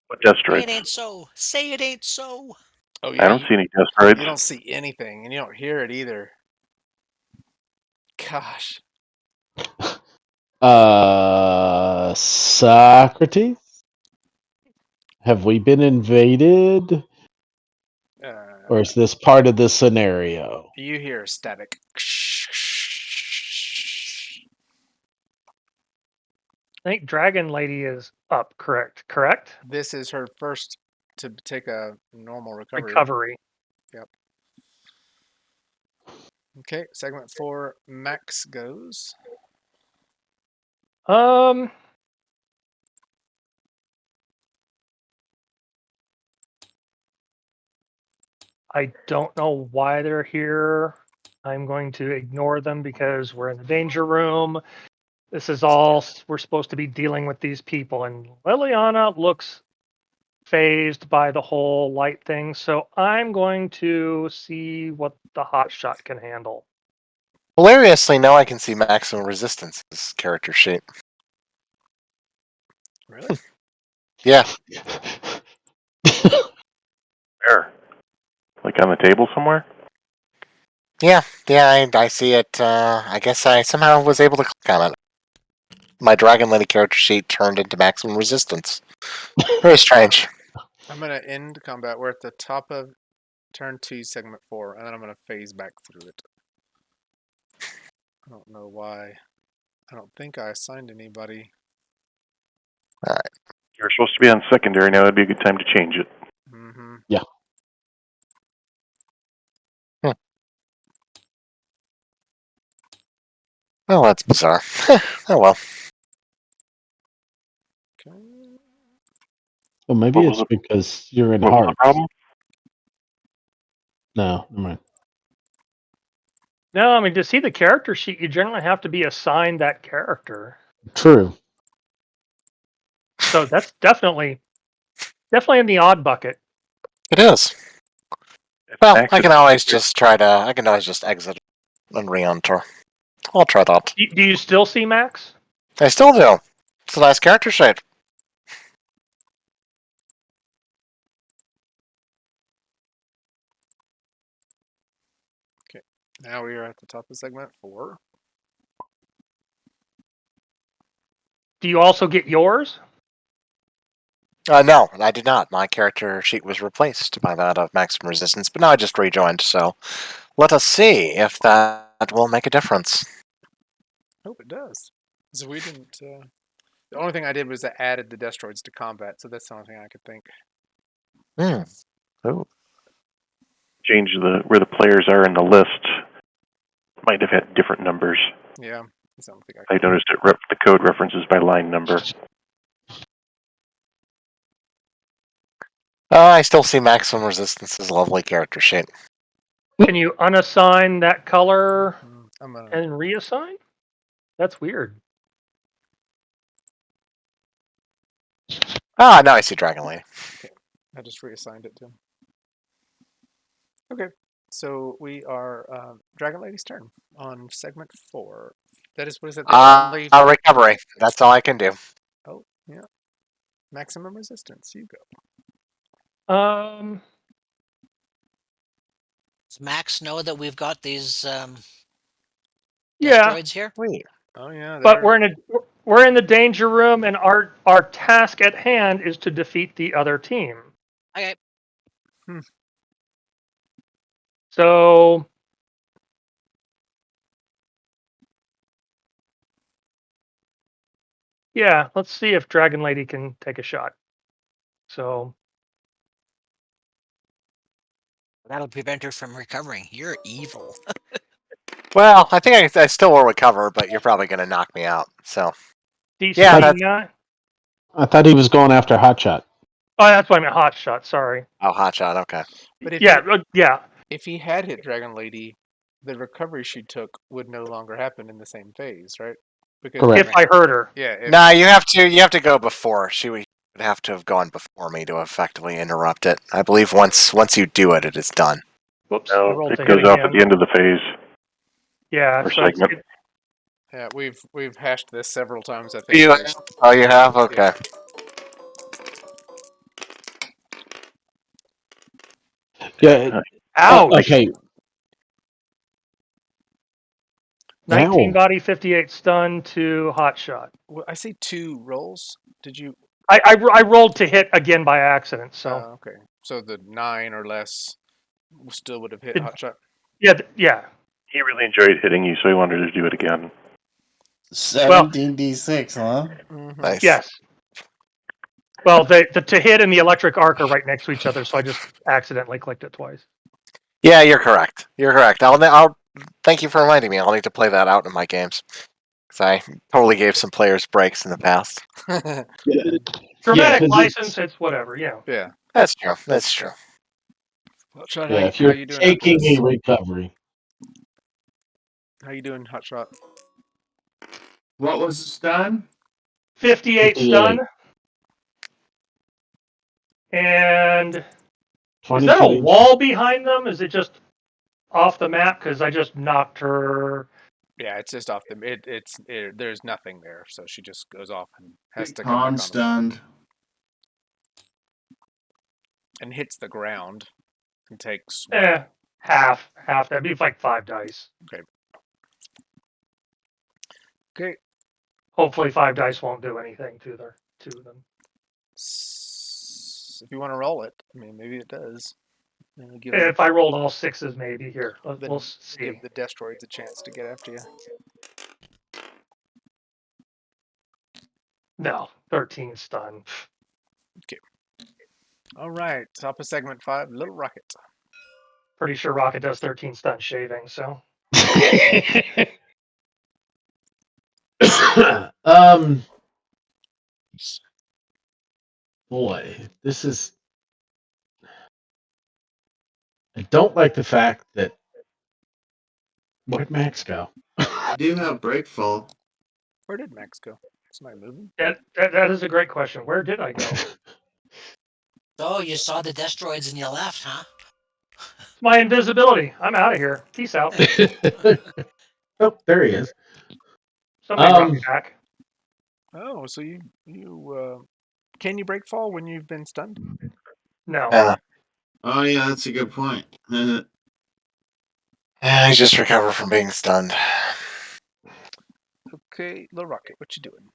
What Say it Destroids? ain't so. Say it ain't so. Oh I yeah, don't you, see any Destroids. you don't see anything, and you don't hear it either. Gosh. Socrates, have we been invaded, or is this part of the scenario? You hear static. I think Dragon Lady is up. Correct. This is her first to take a normal recovery. Recovery. Yep. Okay, segment 4, Max goes. Um. I don't know why they're here. I'm going to ignore them because we're in the danger room. This is all we're supposed to be dealing with these people, and Liliana looks phased by the whole light thing. So I'm going to see what the hot shot can handle. Hilariously, now I can see maximum resistance's character sheet. Really? Yeah, Where? Like on the table somewhere? yeah, I see it. I guess I somehow was able to click on it. My Dragon Lady character sheet turned into maximum resistance. Very strange. I'm going to end combat. We're at the top of turn 2, segment 4, and then I'm going to phase back through it. I don't know why. I don't think I assigned anybody. You're supposed to be on secondary now. That'd be a good time to change it. Mm-hmm. Oh, that's bizarre. Oh well. Okay. Well, maybe What was it's because you're in What was the hearts. problem? No, never mind. No, I mean to see the character sheet, you generally have to be assigned that character. True. So that's definitely in the odd bucket. It is. If Well, Max I is can always secondary- just try to. I can always just exit and re-enter. I'll try that. Do you still see Max? I still do. It's a nice character sheet. Now we are at the top of segment 4. Do you also get yours? No, I did not. My character sheet was replaced by that of maximum resistance, but now I just rejoined. So let us see if that will make a difference. Hope it does. So we didn't. The only thing I did was I added the Destroids to combat, so that's the only thing I could think. Oh. change where the players are in the list. Might have had different numbers. Yeah, that's the only thing I noticed the code references by line number. I still see maximum resistance's lovely character sheet. Can you unassign that color I'm gonna. and reassign? That's weird. Ah, now I see Dragon Lady. I just reassigned it to him. Okay, so we are Dragon Lady's turn on segment 4. That is, what is it? The only. Recovery. That's all I can do. Oh, yeah. Maximum resistance. You go. Does Max know that we've got these Yeah, Destroids here? Wait. Oh yeah. but we're in the danger room, and our task at hand is to defeat the other team. Okay. So yeah, let's see if Dragon Lady can take a shot. So That'll prevent her from recovering. You're evil. Well, I think I still will recover, but you're probably going to knock me out. So DC Yeah, I thought he was going after Hotshot. Oh, that's why I meant hot shot. Sorry. Oh, hotshot. Okay. But if Yeah. if he had hit Dragon Lady, the recovery she took would no longer happen in the same phase, right? Because Correct. If I hurt her. yeah, Nah, you have to go before. She would have to have gone before me to effectively interrupt it. I believe once you do it, it is done. Whoops, I No, rolled it to hit goes off at again. the end of the phase Yeah, or so segment. yeah, we've hashed this several times. I think. You, oh, you have? Okay. Yeah. ouch. Okay. 19 Ow. body, 58 stun to hot shot. Well, I see 2 rolls. Did you? I rolled to hit again by accident, so Okay. So the 9 or less still would have hit Did- hot shot. yeah. He really enjoyed hitting you, so he wanted to do it again. 17d6, huh? Mm-hmm. Nice. Yes. Well, the to hit and the electric arc are right next to each other, so I just accidentally clicked it twice. Yeah, you're correct. You're correct. I'll thank you for reminding me. I'll need to play that out in my games. Because I totally gave some players breaks in the past. Dramatic 'cause license, it's whatever, Yeah. That's true. That's true. Hot shot. Yeah, if How you're you doing after taking this? a recovery. How you doing, hot shot? What was the stun? 58 stun. 58. And 20 is there a feet. wall behind them? Is it just off the map? Because I just knocked her. Yeah, it's just off the. There's nothing there, so she just goes off and has to come back Con on the map stunned. and hits the ground and takes. Half. That'd be like 5 dice. Okay. Hopefully 5 dice won't do anything to them. If you want to roll it, I mean, maybe it does. Give If I rolled all 6s, maybe here. the, We'll see. give the Destroids a chance to get after you. No, 13 stun. All right, top of segment 5, Little Rocket. Pretty sure Rocket does 13 stun shaving. So um, boy, this is. I don't like the fact that. Where'd Max go? I do have breakfall. Where did Max go? Somebody moving? that is a great question. Where did I go? Oh, you saw the Destroids and you left, huh? My invisibility. I'm out of here. Peace out. Oh, there he is. Somebody brought me back. Oh, so you can you break fall when you've been stunned? No. Oh yeah, that's a good point. I just recover from being stunned. Okay, Little Rocket, what you doing?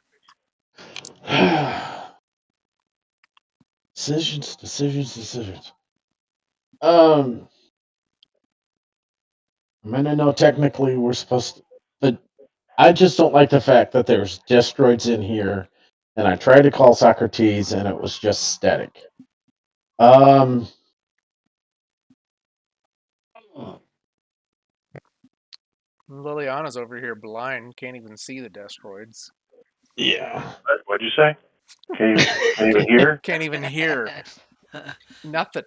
Decisions. I mean, I know technically we're supposed to, but I just don't like the fact that there's Destroids in here, and I tried to call Socrates, and it was just static. Liliana's over here blind, can't even see the Destroids. Yeah. What'd you say? Can't even hear? Can't even hear. Nothing.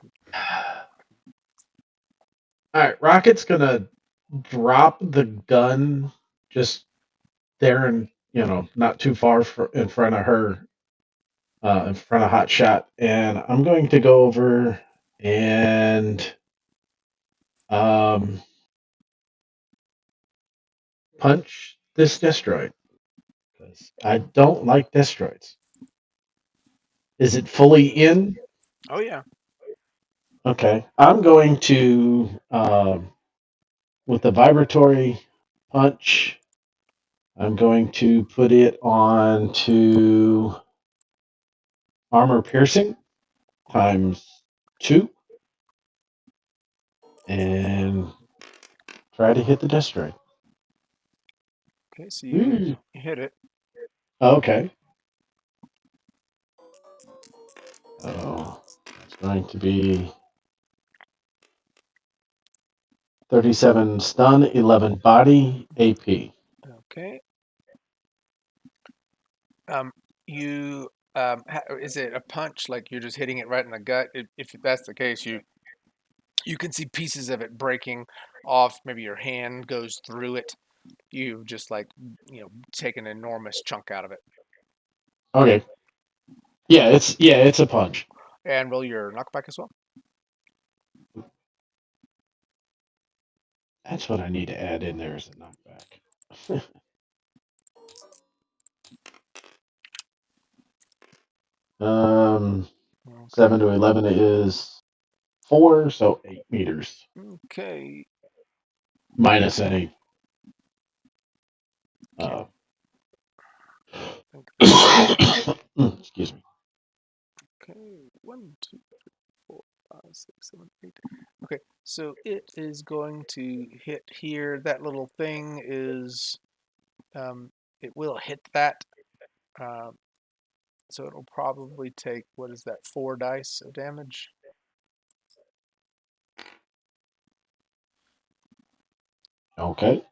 All right, Rocket's gonna drop the gun just there, and not too far in front of her, in front of Hot Shot, and I'm going to go over and punch this Destroid because I don't like Destroids. Is it fully in? Oh yeah. Okay, I'm going to with the vibratory punch. I'm going to put it on to armor piercing ×2 and try to hit the Destroid. Okay, so you hit it. Okay. Oh, it's going to be 37 stun, 11 body, AP. Okay. You is it a punch like you're just hitting it right in the gut? If that's the case, you can see pieces of it breaking off. Maybe your hand goes through it. You just like take an enormous chunk out of it. Okay. Yeah, it's a punch. And roll your knockback as well. That's what I need to add in there as a knockback. 7 to 11 is 4, so 8 meters Okay. minus any. Okay. Excuse me. Okay. 1, 2, 3, 4, 5, 6, 7, 8. Okay, so it is going to hit here. That little thing is, it will hit that. So it'll probably take, what is that, 4 dice of damage? Okay.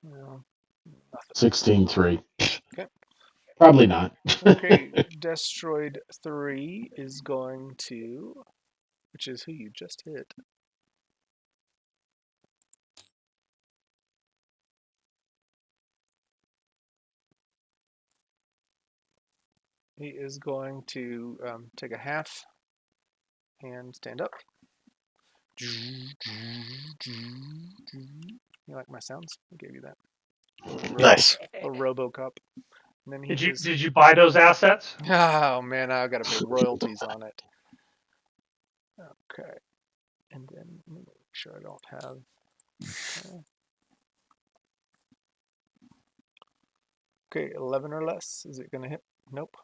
No, nothing. 16-3. Okay. Probably not. Okay, Destroid 3 is going to, which is who you just hit. He is going to take a half and stand up. You like my sounds? I gave you that. Nice. A RoboCop. And then he is. Did you buy those assets? Oh man, I've got to pay royalties on it. Okay, and then let me make sure I don't have. Okay, 11 or less. Is it gonna hit? Nope.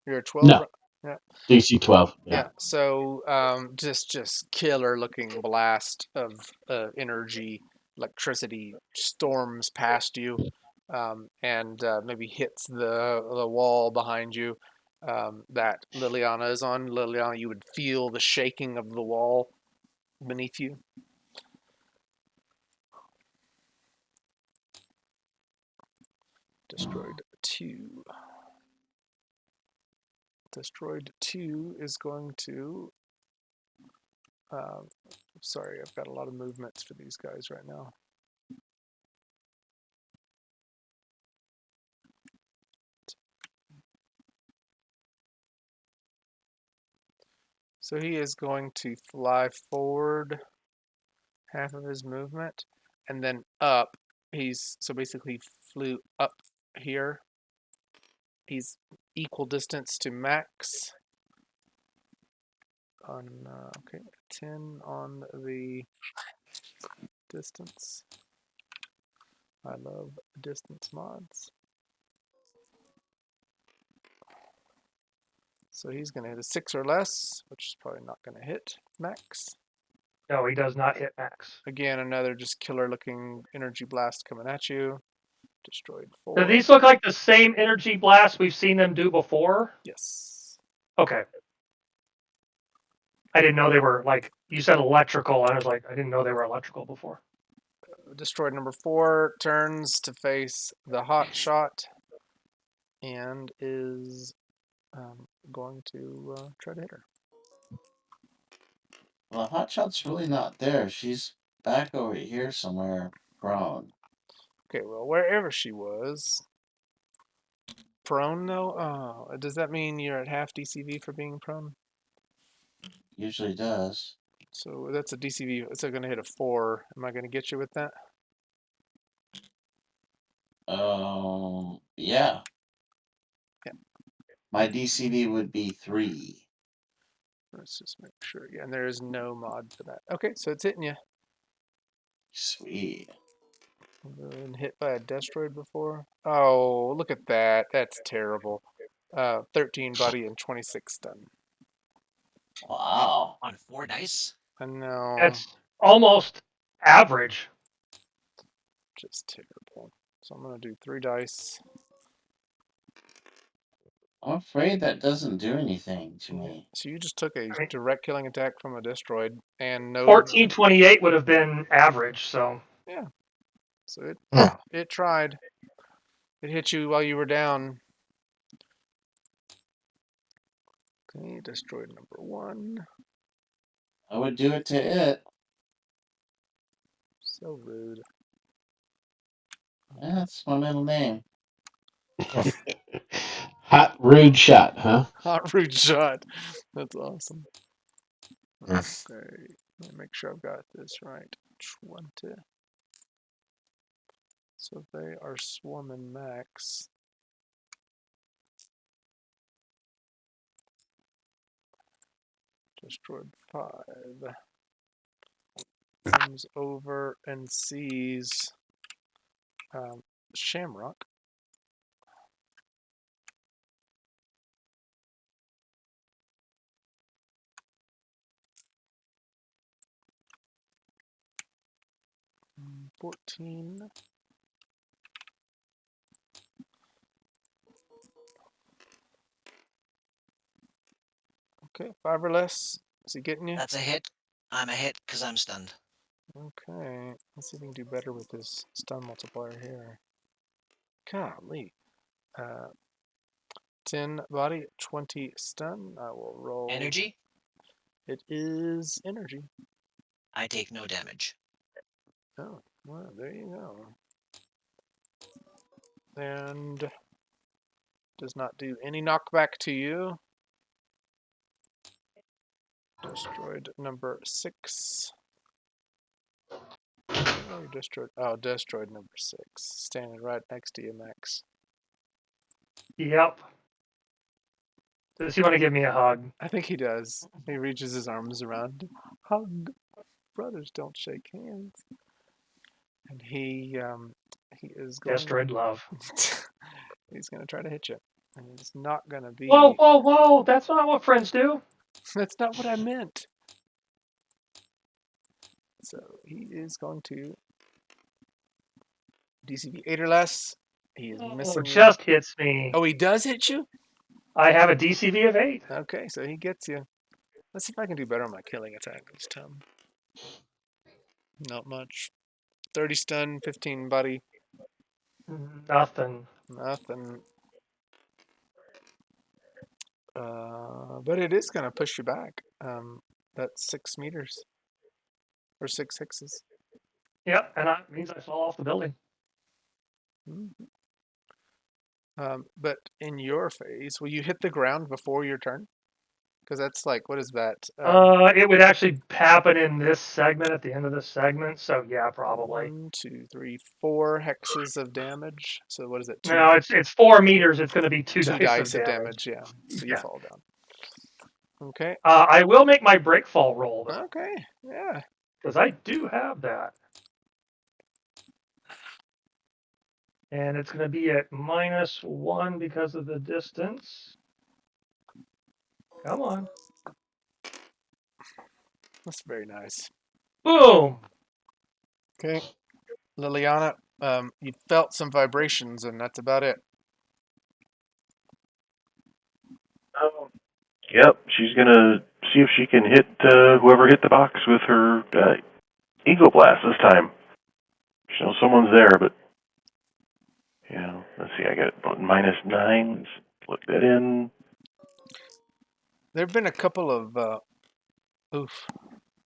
You're a 12. No. Yeah. DC 12. Yeah. Yeah. So just killer looking blast of energy, electricity storms past you, and maybe hits the wall behind you that Liliana is on. Liliana, you would feel the shaking of the wall beneath you. Destroyed 2. Destroyed 2 is going to. Sorry, I've got a lot of movements for these guys right now. So he is going to fly forward half of his movement and then up. So basically flew up here. He's equal distance to Max. Okay, 10 on the distance. I love distance mods. So he's going to hit a 6 or less, which is probably not going to hit Max. No, he does not hit Max. Again, another just killer looking energy blast coming at you. Destroyed 4. Do these look like the same energy blasts we've seen them do before? Yes. Okay. I didn't know they were, like, you said electrical. I was like, I didn't know they were electrical before. Destroyed number 4 turns to face the hot shot and is going to try to hit her. Well, Hotshot's really not there. She's back over here somewhere, prone. Okay, well, wherever she was. Prone, though? Oh, does that mean you're at half DCV for being prone? Usually does. So that's a DCV. It's going to hit a 4. Am I going to get you with that? Yeah. Yeah. My DCV would be 3. Let's just make sure. Yeah, and there is no mod for that. Okay, so it's hitting you. Sweet. Been hit by a Destroid before. Oh, look at that. That's terrible. 13 body and 26 stun. Wow. On 4 dice? I know. That's almost average. Just terrible. So I'm going to do 3 dice. I'm afraid that doesn't do anything to me. So you just took a direct killing attack from a Destroid and no... 1428 would have been average, so. Yeah. So Hmm. it tried. It hit you while you were down. Okay, destroyed number 1. I would do it to it. So rude. That's my middle name. Hot rude shot, huh? Hot rude shot. That's awesome. Mm. Okay, let me make sure I've got this right. 20. So they are swarming max. Destroyed 5. Comes over and sees Shamrock. Mm, 14. Okay, 5 or less. Is he getting you? That's a hit. I'm a hit because I'm stunned. Okay, let's see if we can do better with this stun multiplier here. Golly. 10 body, 20 stun. I will roll. Energy? It is energy. I take no damage. Oh, well, there you go. And does not do any knockback to you. Destroyed number 6. Where are you destroyed? Oh, destroyed number 6. Standing right next to you, Max. Yep. Does he want to give me a hug? I think he does. He reaches his arms around. Hug. Brothers don't shake hands. And he is going. Destroyed love. He's going to try to hit you, and it's not going to be. Whoa, whoa, whoa! That's not what friends do. That's not what I meant. So he is going to DCV 8 or less. He is Oh, missing you. just hits me. Oh, he does hit you? I have a DCV of 8. Okay, so he gets you. Let's see if I can do better on my killing attack this time. Not much. 30 stun, 15 body. Nothing. Nothing. But it is going to push you back. That's 6 meters. Or 6 hexes. Yep, and that means I fall off the building. Mm-hmm. But in your phase, will you hit the ground before your turn? Because that's like, what is that? It would actually happen in this segment, at the end of this segment. So yeah, probably. 1, 2, 3, 4 hexes of damage. So what is it? No, it's 4 meters. It's going to be 2 2 dice of damage. Yeah. So you Yeah. fall down. Okay. I will make my break fall roll though, Okay. Yeah. because I do have that, and it's going to be at -1 because of the distance. Come on. That's very nice. Boom. Okay. Liliana, you felt some vibrations, and that's about it. Oh. Yep, she's gonna see if she can hit whoever hit the box with her Eagle Blast this time. She knows someone's there, but yeah. Let's see, I got about -9. Let's plug that in. There have been a couple of oof.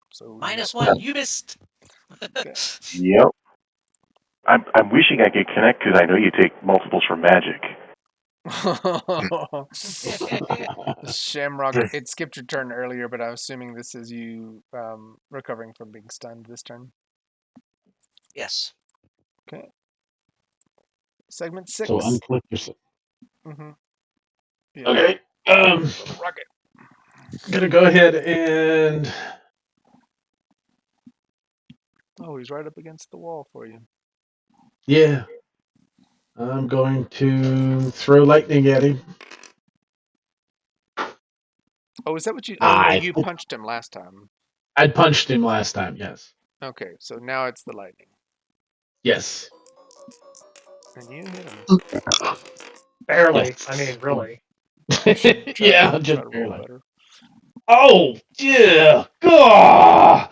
So -1. You missed. Okay. Yep. I'm wishing I could connect because I know you take multiples for magic. Shamrock, it skipped your turn earlier, but I'm assuming this is you recovering from being stunned this turn. Yes. Okay. Segment 6. So unclick yourself. Mm-hmm. Yeah. Okay. Rocket. Gonna go ahead and Oh, he's right up against the wall for you. yeah. I'm going to throw lightning at him. Oh, is that what you? Oh no, you I punched him last time. punched him last time. Yes. Okay, so now it's the lightning, Yes. and you hit him. Barely. I mean, really. You should try Yeah, to just roll barely. better. Oh yeah. God.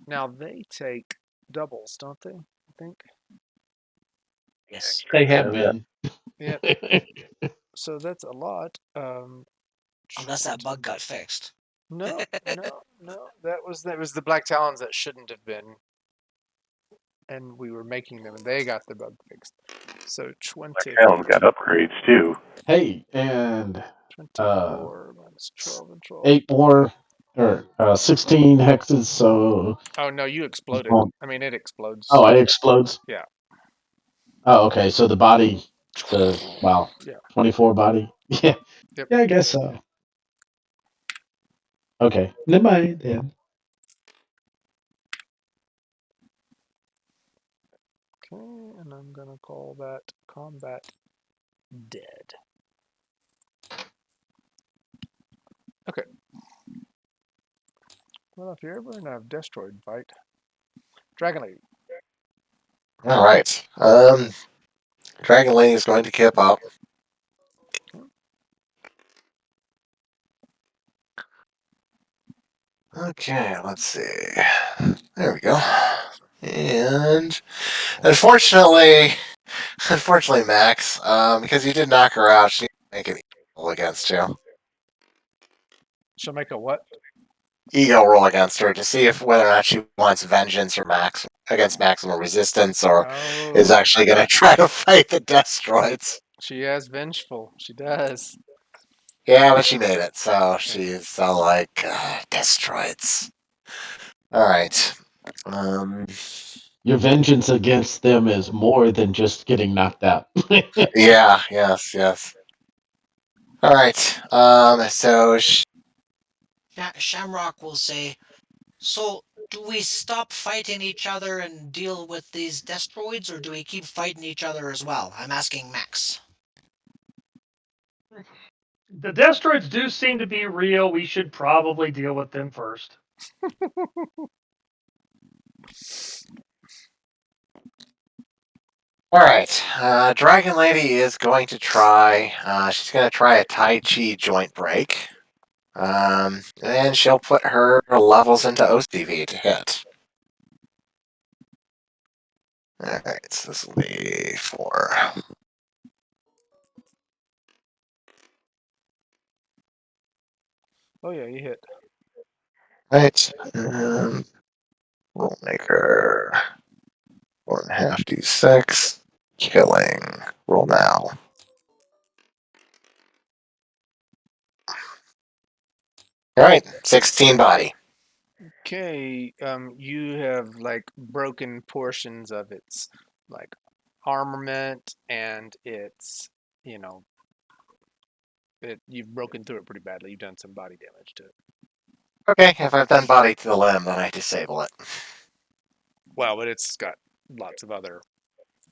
Now they take doubles, don't they? I think. Yes. They have been. Yeah. So that's a lot. Unless that bug got fixed. No. That was the Black Talons that shouldn't have been, and we were making them, and they got the bug fixed. So 20. Talon's got upgrades too. Hey, and 24 minus 12 and 12. 8 more or 16 hexes. So Oh no, you exploded. oh, I mean, it explodes. it explodes. Yeah. Oh, okay. So the body. So wow. Yeah. 24 body. Yeah. Yep. Yeah, I guess so. Okay. Never mind then. Okay, and I'm gonna call that combat dead. Okay. Well, if you're ever in a Destroid fight, Dragon Lady. All right. Dragon Lady is going to kip up. Okay, let's see. There we go. And unfortunately, Max, because you did knock her out, she make an roll against you. She'll make a what? Ego roll against her to see if whether or not she wants vengeance or against maximum resistance, or is Oh, actually going to try to fight the Destroids. she is vengeful. She does. Yeah, but she made it, so she's all like, Destroids. All right. Your vengeance against them is more than just getting knocked out. Yeah. Yes. All right. So Shamrock will say, so do we stop fighting each other and deal with these Destroids, or do we keep fighting each other as well? I'm asking Max. The Destroids do seem to be real. We should probably deal with them first. all right. Dragon Lady is going to try. She's going to try a Tai Chi joint break. And she'll put her levels into OCV to hit. All right. So this will be 4. Oh yeah, you hit. Right. Roll maker. 4.5 d6. Killing. Roll now. All right. 16 body. Okay, you have like broken portions of its like armament and its, you know, you've broken through it pretty badly. You've done some body damage to it. Okay. If I've done body to the limb, then I disable it. Well, but it's got lots of other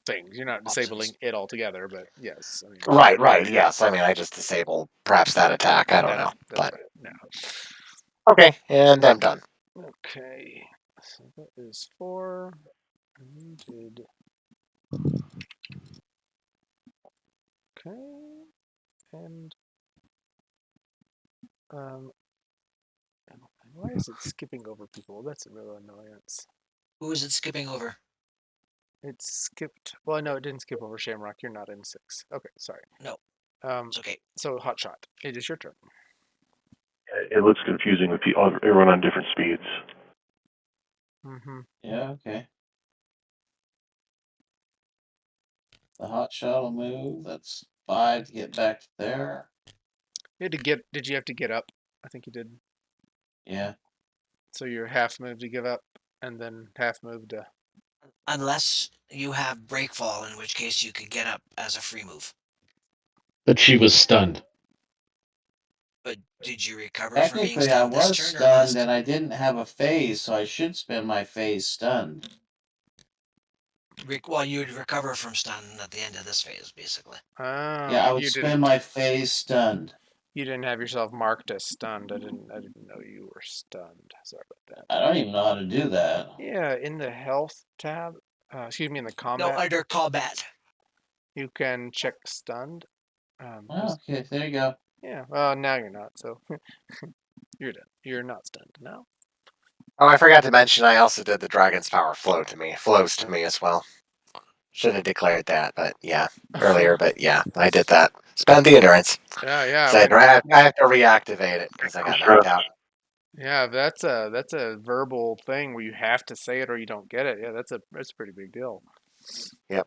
things. You're not Options. disabling it altogether, but yes. I mean, Right. Yes. I mean, I just disable perhaps that attack. I don't know. that's But right. No. okay. And I'm done. Okay, so that is 4. You did. Okay, and um, why is it skipping over people? That's a real annoyance. Who is it skipping over? It skipped. Well, no, it didn't skip over Shamrock. You're not in 6. Okay, sorry. No, Um, it's okay. so Hotshot, it is your turn. It looks confusing with everyone on different speeds. Mm-hmm. Yeah, okay. The hot shot will move. That's 5 to get back to there. You had to get. Did you have to get up? I think you did. Yeah. So your half move to give up, and then half move to. Unless you have breakfall, in which case you could get up as a free move. But she was stunned. But did you recover from being Technically, I stunned this was turn or stunned last? and I didn't have a phase, so I should spend my phase stunned. Well, you'd recover from stun at the end of this phase, basically. Oh, Yeah, I would you spend didn't. my phase stunned. You didn't have yourself marked as stunned. I didn't know you were stunned. Sorry about that. I don't even know how to do that. Yeah, in the health tab, excuse me, in the No, combat, under combat. you can check stunned. Oh, okay, there you go. Yeah, well, now you're not, so you're done. You're not stunned now. Oh, I forgot to mention I also did the Dragon's Power flows to me as well. Should have declared that, but yeah, earlier, but yeah, I did that. Spend the endurance. Yeah. So I have to reactivate it because I got knocked out. Yeah, that's a verbal thing where you have to say it or you don't get it. Yeah, that's a pretty big deal. Yep.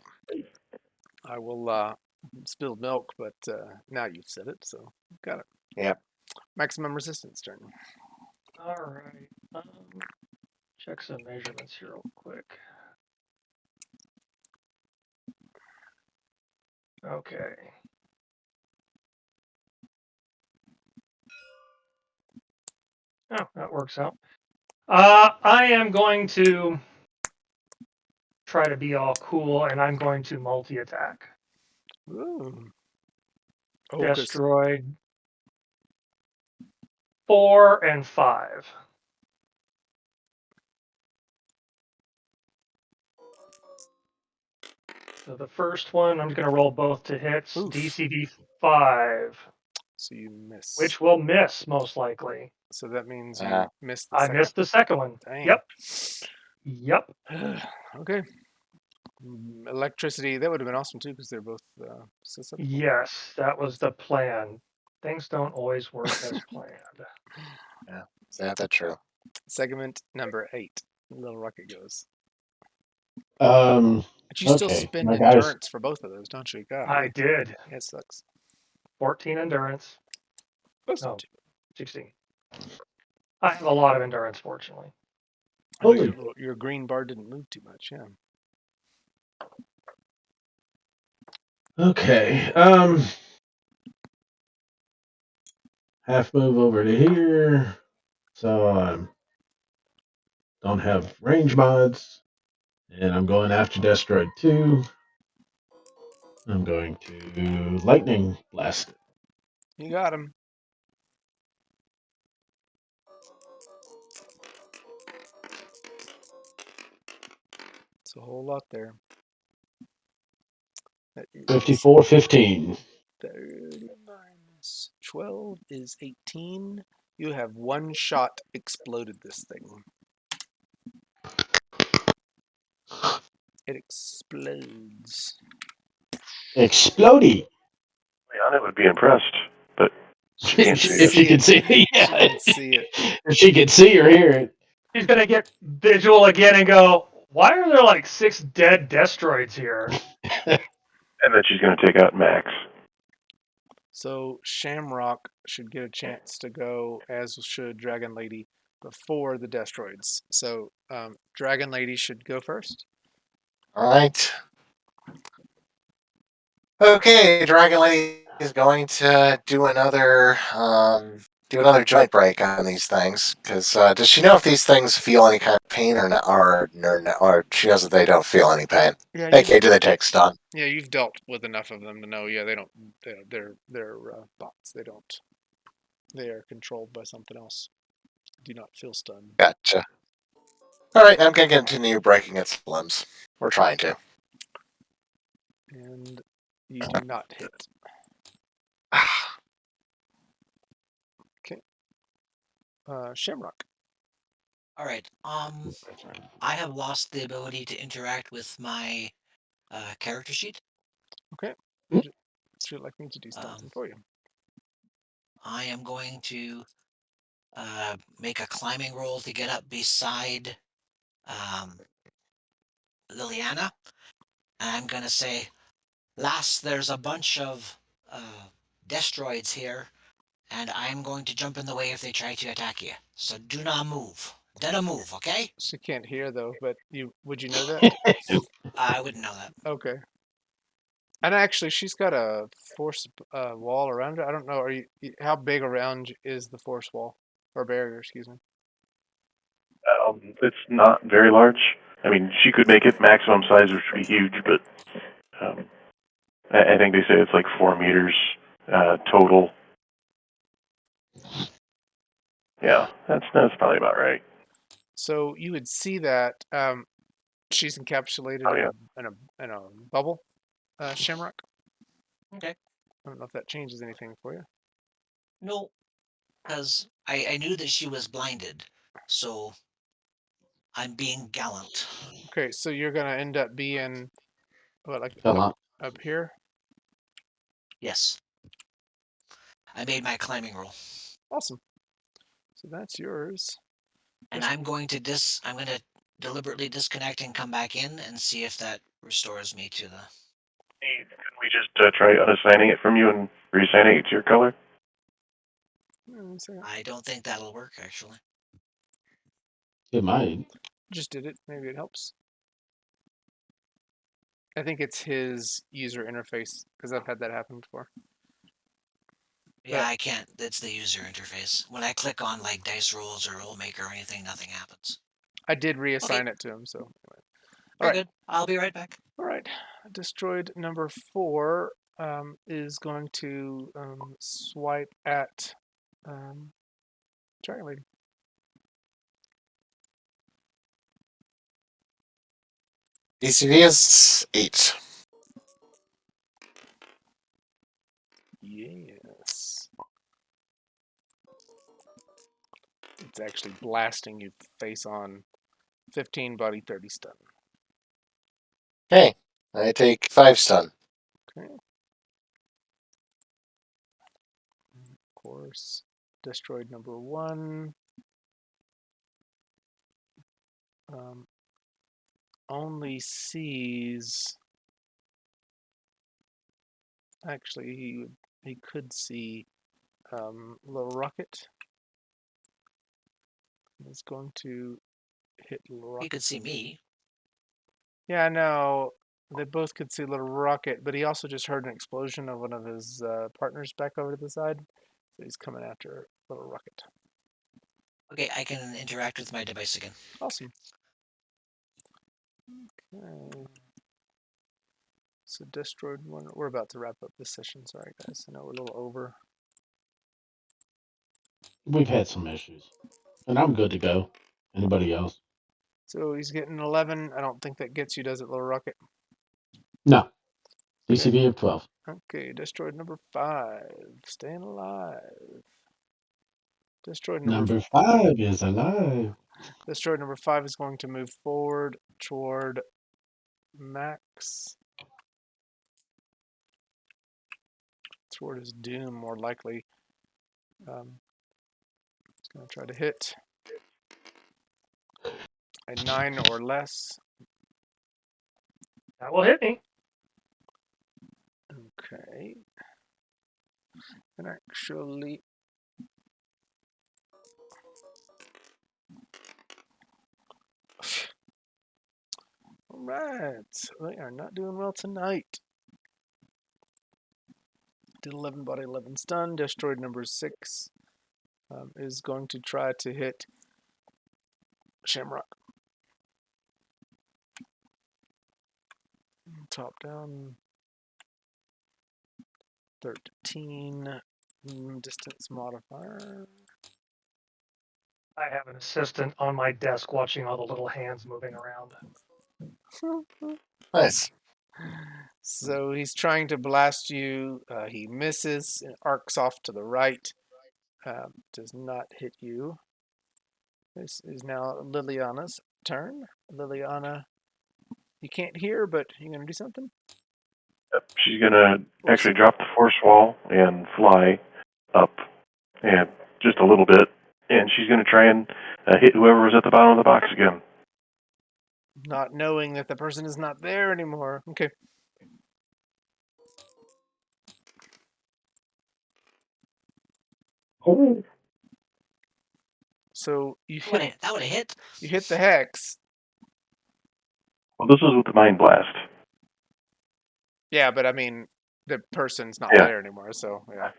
I will spill milk, but now you've said it, so got it. Yep. Maximum resistance turn. All right. Check some measurements here real quick. Okay. Oh, that works out. I am going to try to be all cool, and I'm going to multi-attack. Ooh. Oh, 'cause- Destroyed 4 and 5. So the first one, I'm going to roll both to hits. Oof. DCD 5, so you miss. which will miss most likely. So that means you Uh, missed the I second. missed the second one. Dang. Yep. Okay. Electricity, that would have been awesome too because they're both susceptible. Yes, that was the plan. Things don't always work as planned. yeah, that's true. Segment number 8. Little rocket goes. Um. But you still Okay, spend my guys. endurance for both of those, don't you? God, I did. yeah, it sucks. 14 endurance. That's No, not too 16. I have a lot of endurance, fortunately. bad. I know Holy. your green bar didn't move too much, yeah. Okay. Half move over to here. So I don't have range mods, and I'm going after Destroid 2. I'm going to lightning blast it. You got him. It's a whole lot there. That is 54-15. 30 minus 12 is 18. You have one shot exploded this thing. It explodes. Explodey. Liana would be impressed, but she can't see If it. she can see, She yeah. can see it. If she can see or hear it. He's going to get visual again and go, why are there like 6 dead Destroids here? And then she's going to take out Max. So Shamrock should get a chance to go, as should Dragon Lady, before the Destroids. So Dragon Lady should go first. All right. Okay, Dragon Lady is going to do another joint break on these things because does she know if these things feel any kind of pain or not, or she doesn't? They don't feel any pain. Yeah, Okay, do they take stun? Yeah, you've dealt with enough of them to know. Yeah, they don't. They're bots. They don't. They are controlled by something else. Do not feel stunned. Gotcha. All right, I'm going to continue breaking its limbs. We're trying to. And you do not hit. Okay. Shamrock. All right. I have lost the ability to interact with my character sheet. Okay. Hmm. Would you like me to do something for you? I am going to make a climbing roll to get up beside Liliana. And I'm going to say, Lass, there's a bunch of Destroids here, and I'm going to jump in the way if they try to attack you. So do not move. Do not move, okay? She can't hear though, but would you know that? I wouldn't know that. Okay. And actually, she's got a force wall around her. I don't know. How big around is the force wall or barrier? Excuse me. It's not very large. I mean, she could make it maximum size, which would be huge, but I think they say it's like 4 meters total. Yeah, that's probably about right. So you would see that she's encapsulated Oh, yeah. in a bubble, Shamrock. Okay. I don't know if that changes anything for you. No, because I knew that she was blinded, so I'm being gallant. Okay, so you're gonna end up being what, like Fell out. up here? Yes. I made my climbing roll, Awesome. So that's yours. and I'm going to deliberately disconnect and come back in and see if that restores me to the. Hey, can we just try unassigning it from you and reassigning it to your color? I don't think that'll work actually. It might. Just did it. Maybe it helps. I think it's his user interface because I've had that happen before. Yeah, I can't. It's the user interface. When I click on like dice rolls or roll maker or anything, nothing happens. I did reassign it to him, so anyway. Very good. I'll be right back. All right. Destroyed number 4 is going to swipe at Dragon Lady. DCV is 8. Yes. It's actually blasting you face on. 15 body, 30 stun. Okay, I take 5 stun. Okay. Of course, destroyed number 1. Only sees. Actually, he could see Little Rocket. He's going to hit Little Rocket. He could see me. Yeah, I know. They both could see Little Rocket, but he also just heard an explosion of one of his partners back over to the side. So he's coming after Little Rocket. Okay, I can interact with my device again. Awesome. Okay. So destroyed one. We're about to wrap up this session. Sorry, guys. I know we're a little over. We've had some issues. And I'm good to go. Anybody else? So he's getting 11. I don't think that gets you, does it, Little Rocket? No. DCV of 12. Okay, destroyed number 5. Staying alive. Destroyed Number 5 is alive. Destroyed number 5 is going to move forward toward Max. Toward his doom, more likely. It's going to try to hit a 9 or less. That will hit me. Okay. And actually, all right. They are not doing well tonight. Did 11 body, 11 stun. Destroyed number 6 is going to try to hit Shamrock. Top down. 13. Distance modifier. I have an assistant on my desk watching all the little hands moving around. Nice. So he's trying to blast you. He misses and arcs off to the right. Does not hit you. This is now Liliana's turn. Liliana, you can't hear, but you're going to do something? Yep. She's gonna actually drop the force wall and fly up, and just a little bit, and she's gonna try and hit whoever was at the bottom of the box again. Not knowing that the person is not there anymore. Okay. Oh. So you That hit, would have hit. you hit the hex. Well, this was with the mind blast. Yeah, but I mean, the person's not Yeah. there anymore, so yeah.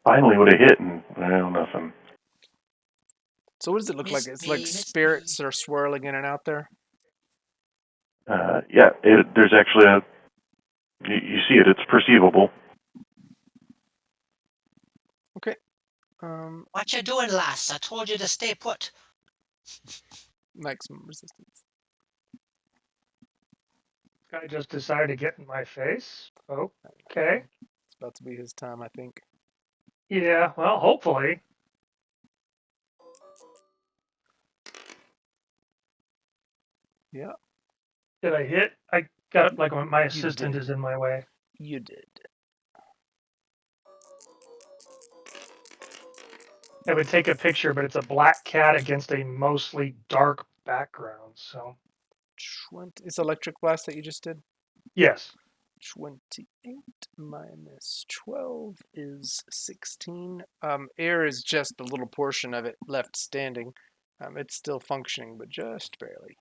Finally would have hit, and well, nothing. So what does it look like? It's like spirits are swirling in and out there. Yeah, there's actually you see it. It's perceivable. Okay. What you doing, lass? I told you to stay put. Maximum resistance. Guy just decided to get in my face. Okay. It's about to be his time, I think. Yeah, well, hopefully. Yeah. Did I hit? I got it like my You assistant did. is in my way. You did. I would take a picture, but it's a black cat against a mostly dark background. So 20. It's electric blast that you just did. yes, 28 minus 12 is 16. Air is just a little portion of it left standing. It's still functioning, but just barely.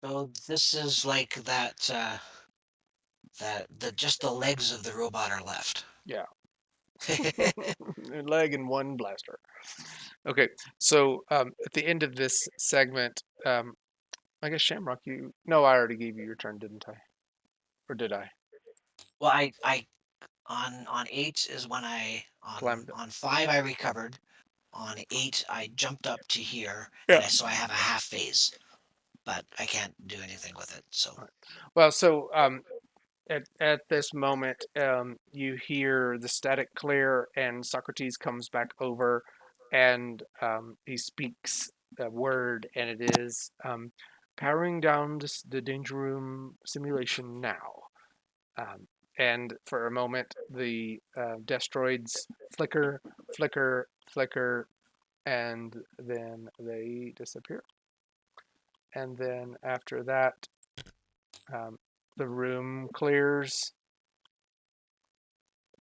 So this is like that. That just the legs of the robot are left. Yeah. Leg and one blaster. Okay, so at the end of this segment, I guess Shamrock, you. No, I already gave you your turn, didn't I? Or did I? Well, I on 8 is when I Climbed up. on 5 I recovered. On 8 I jumped up to here, Yeah. and so I have a half phase, but I can't do anything with it. So Well, so at this moment, you hear the static clear, and Socrates comes back over, and he speaks a word, and it is powering down the danger room simulation now. And for a moment, the Destroids flicker, flicker, flicker, and then they disappear. And then after that, the room clears,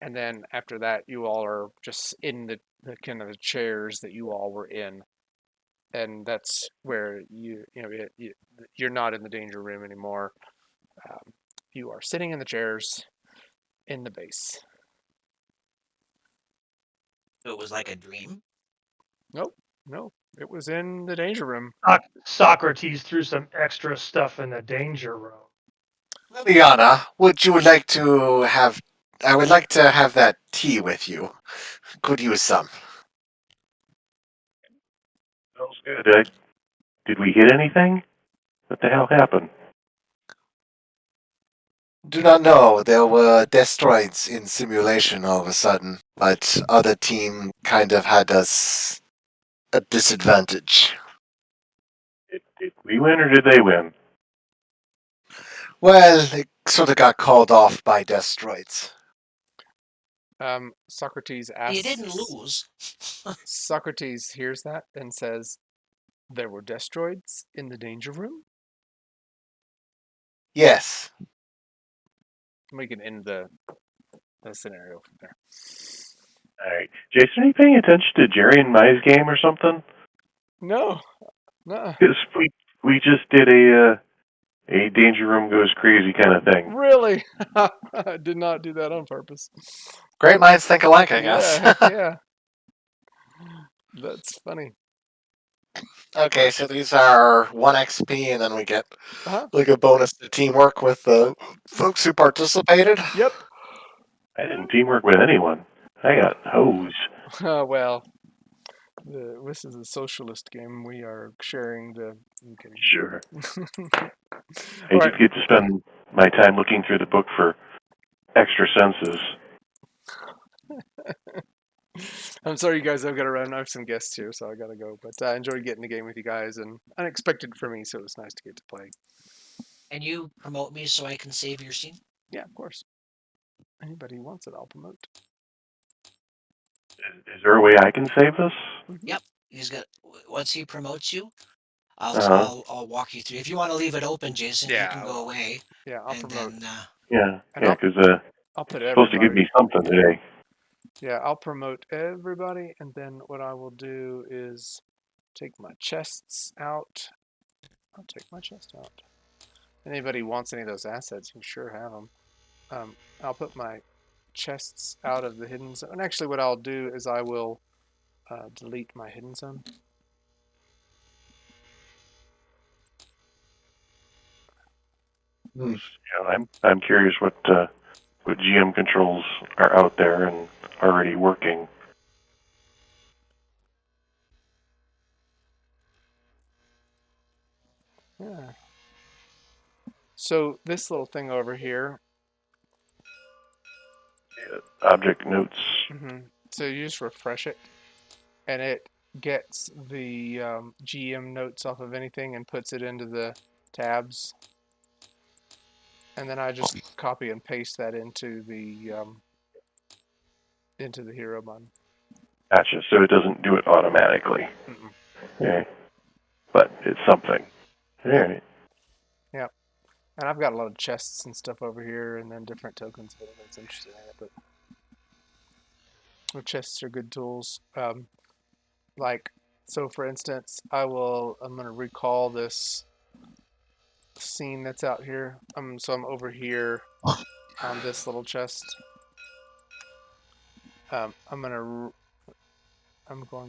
and then after that, you all are just in the kind of the chairs that you all were in, and that's where you're not in the danger room anymore. You are sitting in the chairs in the base. it was like a dream. Nope, no, it was in the danger room. Socrates threw some extra stuff in the danger room. Liliana, would you like to have? I would like to have that tea with you. Could use some. Sounds good. Did we hit anything? What the hell happened? Do not know. There were destroids in simulation all of a sudden, but other team kind of had us at disadvantage. Did we win or did they win? Well, it sort of got called off by destroids. Socrates You asks. didn't lose. Socrates hears that and says, "There were destroids in the danger room." Yes. We can end the scenario from there. All right, Jason, are you paying attention to Jerry and Mai's game or something? No, no, Because we just did a danger room goes crazy kind of thing. really, I did not do that on purpose. Great minds think alike, I guess. Yeah, heck yeah, that's funny. Okay, so these are 1 XP, and then we get Uh-huh. like a bonus to teamwork with the folks who participated. Yep. I didn't teamwork with anyone. I got hosed. Well, this is a socialist game. We are sharing the. Okay. Sure. I All right. just get to spend my time looking through the book for extra senses. I'm sorry, you guys. I've got to run. I have some guests here, so I got to go. But I enjoyed getting the game with you guys, and unexpected for me, so it was nice to get to play. And you promote me so I can save your scene? Yeah, of course. Anybody who wants it, I'll promote. Is there a way I can save this? Yep. He's got. Once he promotes you, Uh-huh. I'll walk you through. If you want to leave it open, Jason, you can go away. Yeah, I'll And promote. then Yeah, And yeah, because I'll put it's supposed to give everybody. me something today. Yeah, I'll promote everybody, and then what I will do is take my chests out. I'll take my chest out. Anybody wants any of those assets, you can sure have them. I'll put my chests out of the hidden zone. And actually, what I'll do is I will delete my hidden zone. You know, I'm curious what GM controls are out there and already working. Yeah. So this little thing over here. Object notes. So you just refresh it, and it gets the GM notes off of anything and puts it into the tabs. And then I just copy and paste that into the hero button. Gotcha. So it doesn't do it automatically. Mm-mm. Okay. But it's something. All right. Yeah. And I've got a lot of chests and stuff over here, and then different tokens. But that's interesting. But the chests are good tools. Like, so for instance, I'm going to recall this scene that's out here. So I'm over here on this little chest. I'm going to hold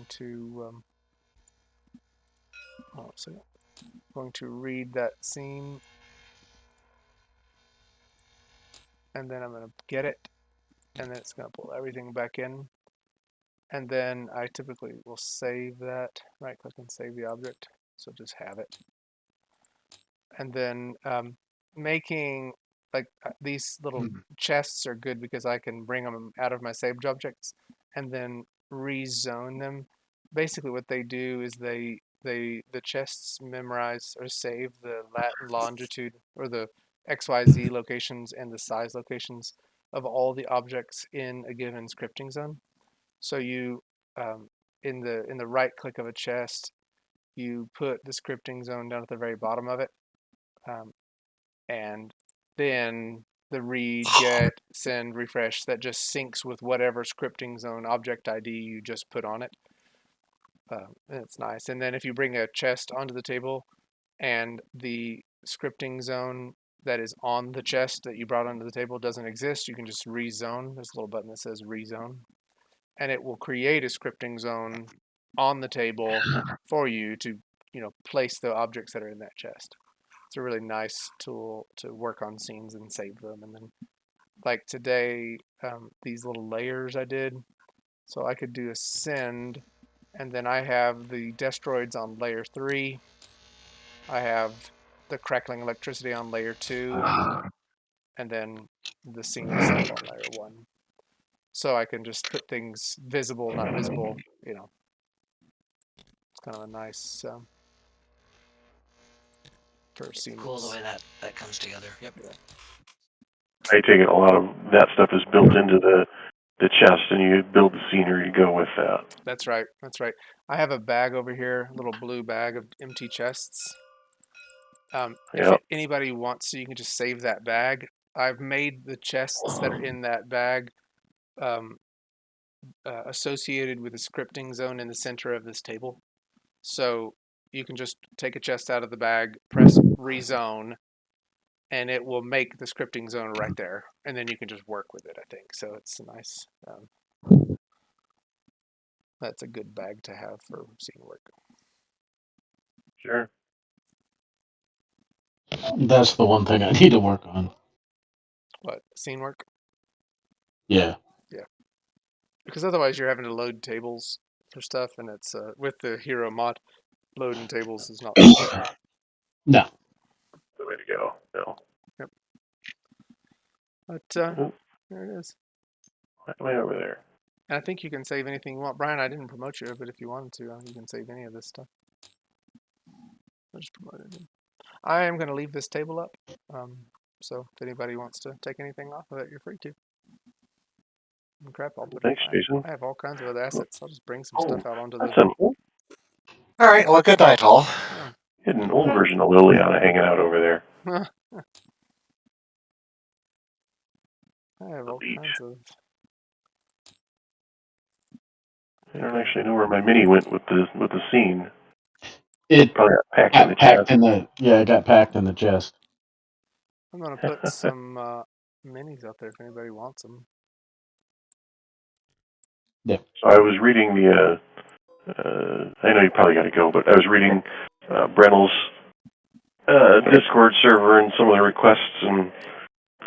on a second. I'm going to read that scene, and then I'm going to get it, and then it's going to pull everything back in. And then I typically will save that. Right click and save the object. So just have it. And then making like these little chests are good because I can bring them out of my saved objects and then rezone them. Basically, what they do is the chests memorize or save the longitude or the XYZ locations and the size locations of all the objects in a given scripting zone. So you in the right click of a chest, you put the scripting zone down at the very bottom of it, and then the read, get, send, refresh that just syncs with whatever scripting zone object ID you just put on it. It's nice. And then if you bring a chest onto the table and the scripting zone that is on the chest that you brought onto the table doesn't exist, you can just rezone. There's a little button that says rezone, and it will create a scripting zone on the table for you to, place the objects that are in that chest. It's a really nice tool to work on scenes and save them. And then, like today, these little layers I did, so I could do a send, and then I have the Destroids on layer 3. I have the crackling electricity on layer 2, and then the scene itself on layer 1. So I can just put things visible, not visible. It's kind of a nice for seamless. Cool the way that comes together. Yep. Yeah. I take it a lot of that stuff is built into the chest, and you build the scenery to go with that. That's right. That's right. I have a bag over here, a little blue bag of empty chests. If anybody wants to, you can just save that bag. I've made the chests that are in that bag associated with a scripting zone in the center of this table. So you can just take a chest out of the bag, press rezone, and it will make the scripting zone right there. And then you can just work with it, I think. So it's nice. That's a good bag to have for scene work. Sure. That's the one thing I need to work on. What, scene work? Yeah. Yeah. Because otherwise you're having to load tables for stuff, and it's with the hero mod, loading tables is not fun. No. The way to go. No. Yep. But there it is. Way over there. And I think you can save anything you want. Brian, I didn't promote you, but if you wanted to, you can save any of this stuff. I just promoted you. I am going to leave this table up. So if anybody wants to take anything off of it, you're free to. And crap, I'll put Thanks, Jason. I have all kinds of other assets. I'll just bring some stuff out onto That's the. All right. Well, good night, all. Yeah. You had an old version of Liliana hanging out over there. I have all kinds of. I don't actually know where my mini went with the scene. It Probably got packed in the got packed chest. in the it got packed in the chest. I'm gonna put some minis out there if anybody wants them. Yeah. So I was reading the. I know you probably got to go, but I was reading Brennel's Discord server and some of the requests, and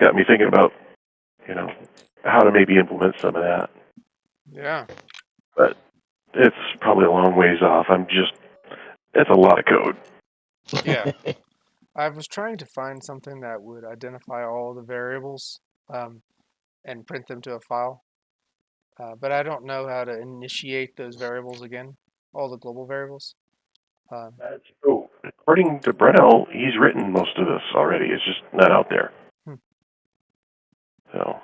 got me thinking about, how to maybe implement some of that. Yeah. But it's probably a long ways off. It's a lot of code. Yeah. I was trying to find something that would identify all the variables and print them to a file. But I don't know how to initiate those variables again, all the global variables. According to Brennell, he's written most of this already. It's just not out there. So,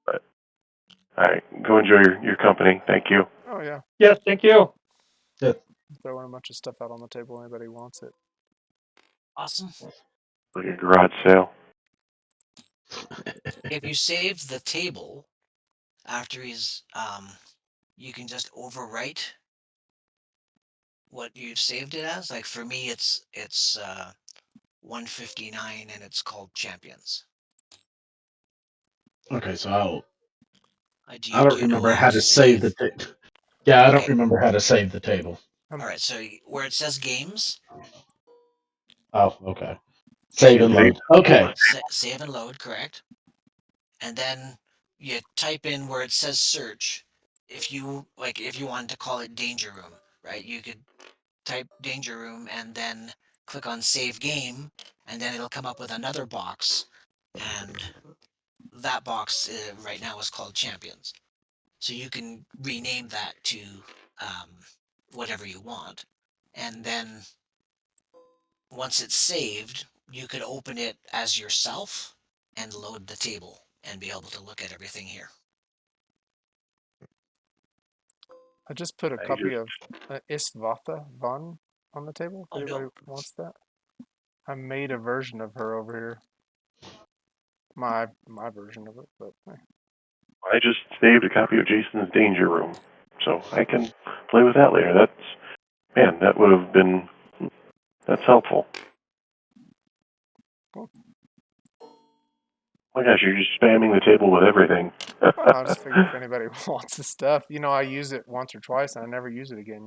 but All right, go enjoy your company. Thank you. Oh yeah. Yes, thank you. Throwing a bunch of stuff out on the table. Anybody wants it? Awesome. Like a garage sale. If you save the table after he's you can just overwrite what you've saved it as. Like for me, it's 159 and it's called Champions. Okay, so Do I you don't know remember how how to to save the save? table. Yeah, I don't Okay. remember how to save the table. All right. So where it says games, Oh, okay. You Save can and save load. Okay. save and load, correct? And then you type in where it says search. If you wanted to call it danger room, right? You could type danger room and then click on save game, and then it'll come up with another box, and that box right now is called champions. So you can rename that to um, whatever you want, and then once it's saved, you could open it as yourself and load the table and be able to look at everything here. I just put a I copy just of Isvatha Von on the table. If Oh anybody no. wants that, I made a version of her over here. My version of it, but I just saved a copy of Jason's Danger Room, so I can play with that later. That would have been that's helpful. Cool. Oh my gosh, you're just spamming the table with everything. well, I just figure if anybody wants the stuff, I use it once or twice and I never use it again.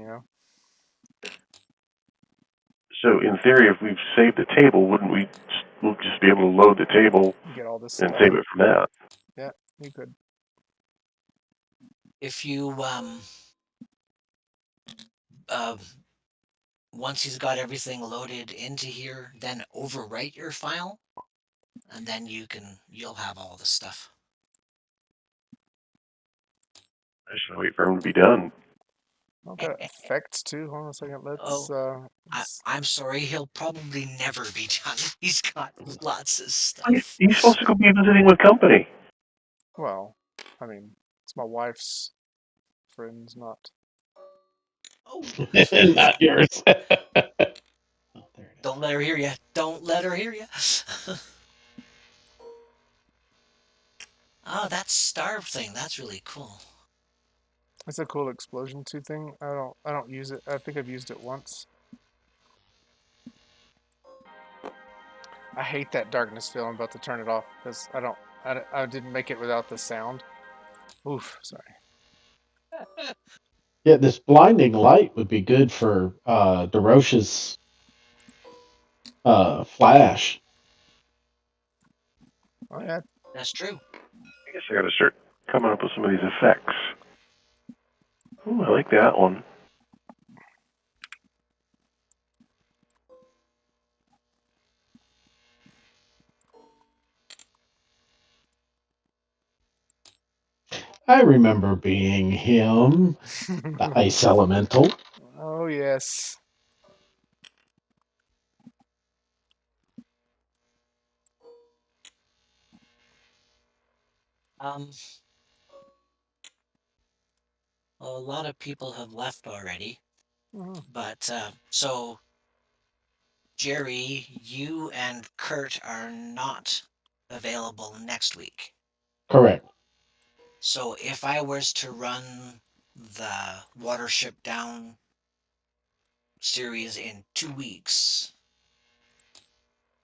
So in theory, if we've saved the table, wouldn't we'll just be able to load the table Get all this and stuff. save it from that? Yeah, you could. If you once he's got everything loaded into here, then overwrite your file, and then you'll have all this stuff. I just want to wait for him to be done. I've got effects too. Hold on a second. I'm sorry, he'll probably never be done. He's got lots of He's, stuff. he's supposed to go be visiting with company. Well, I mean, it's my wife's friends, not. Oh, Not yours. Oh, there it is. don't let her hear you. Don't let her hear you. Oh, that star thing. That's really cool. It's a cool explosion too thing. I don't use it. I think I've used it once. I hate that darkness feel. I'm about to turn it off because I didn't make it without the sound. Oof, sorry. Yeah, this blinding light would be good for DeRoche's flash. Oh yeah. That's true. I guess I got to start coming up with some of these effects. Ooh, I like that one. I remember being him, the ice elemental. Oh yes. Um, well, a lot of people have left already, but so Jerry, you and Kurt are not available next week. Correct. So if I was to run the Watership Down series in 2 weeks,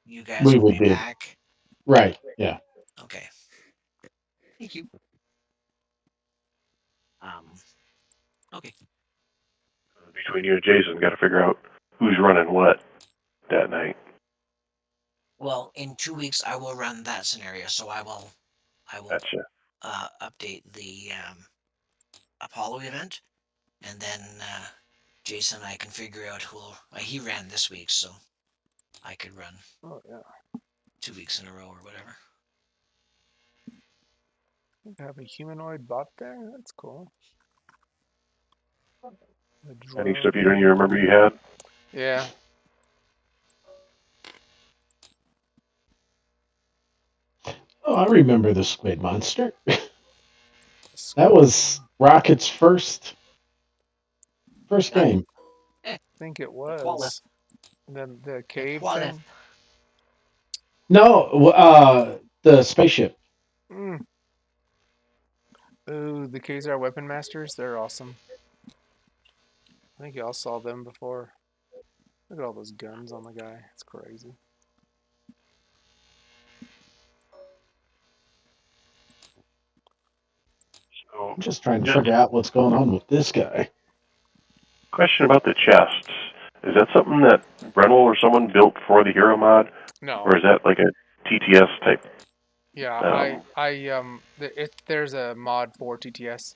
you guys We would would be be back. right. Yeah. Okay. Thank you. Okay. Between you and Jason, got to figure out who's running what that night. Well, in 2 weeks I will run that scenario, so I will Gotcha. update the Apollo event, and then Jason and I can figure out who he ran this week, so I could run Oh yeah. 2 weeks in a row or whatever. I have a humanoid bot there. That's cool. Any stuff you don't even remember you had? Yeah. Oh, I remember the squid monster. That was Rocket's first game. I think it was. Then the cave Quality. thing. No, the spaceship. Mm. Ooh, the Khazar Weapon Masters. They're awesome. I think y'all saw them before. Look at all those guns on the guy. It's crazy. So, I'm just trying to just figure out what's going on with this guy. question about the chests. Is that something that Brennell or someone built for the Hero mod, No. or is that like a TTS type? Yeah, there's a mod for TTS.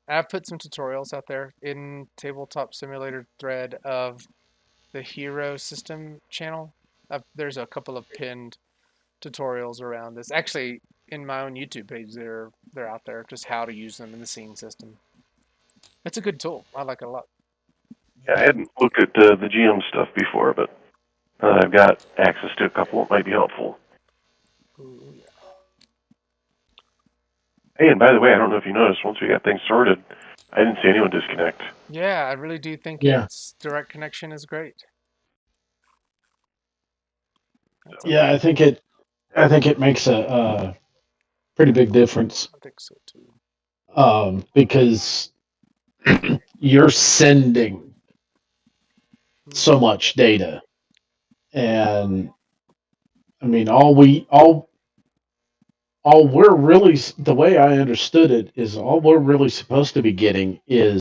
I've put some tutorials out there in Tabletop Simulator thread of the Hero System channel. There's a couple of pinned tutorials around this. Actually, in my own YouTube page, they're out there, just how to use them in the scene system. It's a good tool. I like it a lot. Yeah, I hadn't looked at the GM stuff before, but I've got access to a couple. It might be helpful. Ooh, yeah. Hey, and by the way, I don't know if you noticed, once we got things sorted, I didn't see anyone disconnect. Yeah, I really do think Yeah. its direct connection is great. That's Yeah, okay. I think it makes a pretty big difference. I think so too. Because you're sending so much data, and I mean, all we're really, the way I understood it is all we're really supposed to be getting is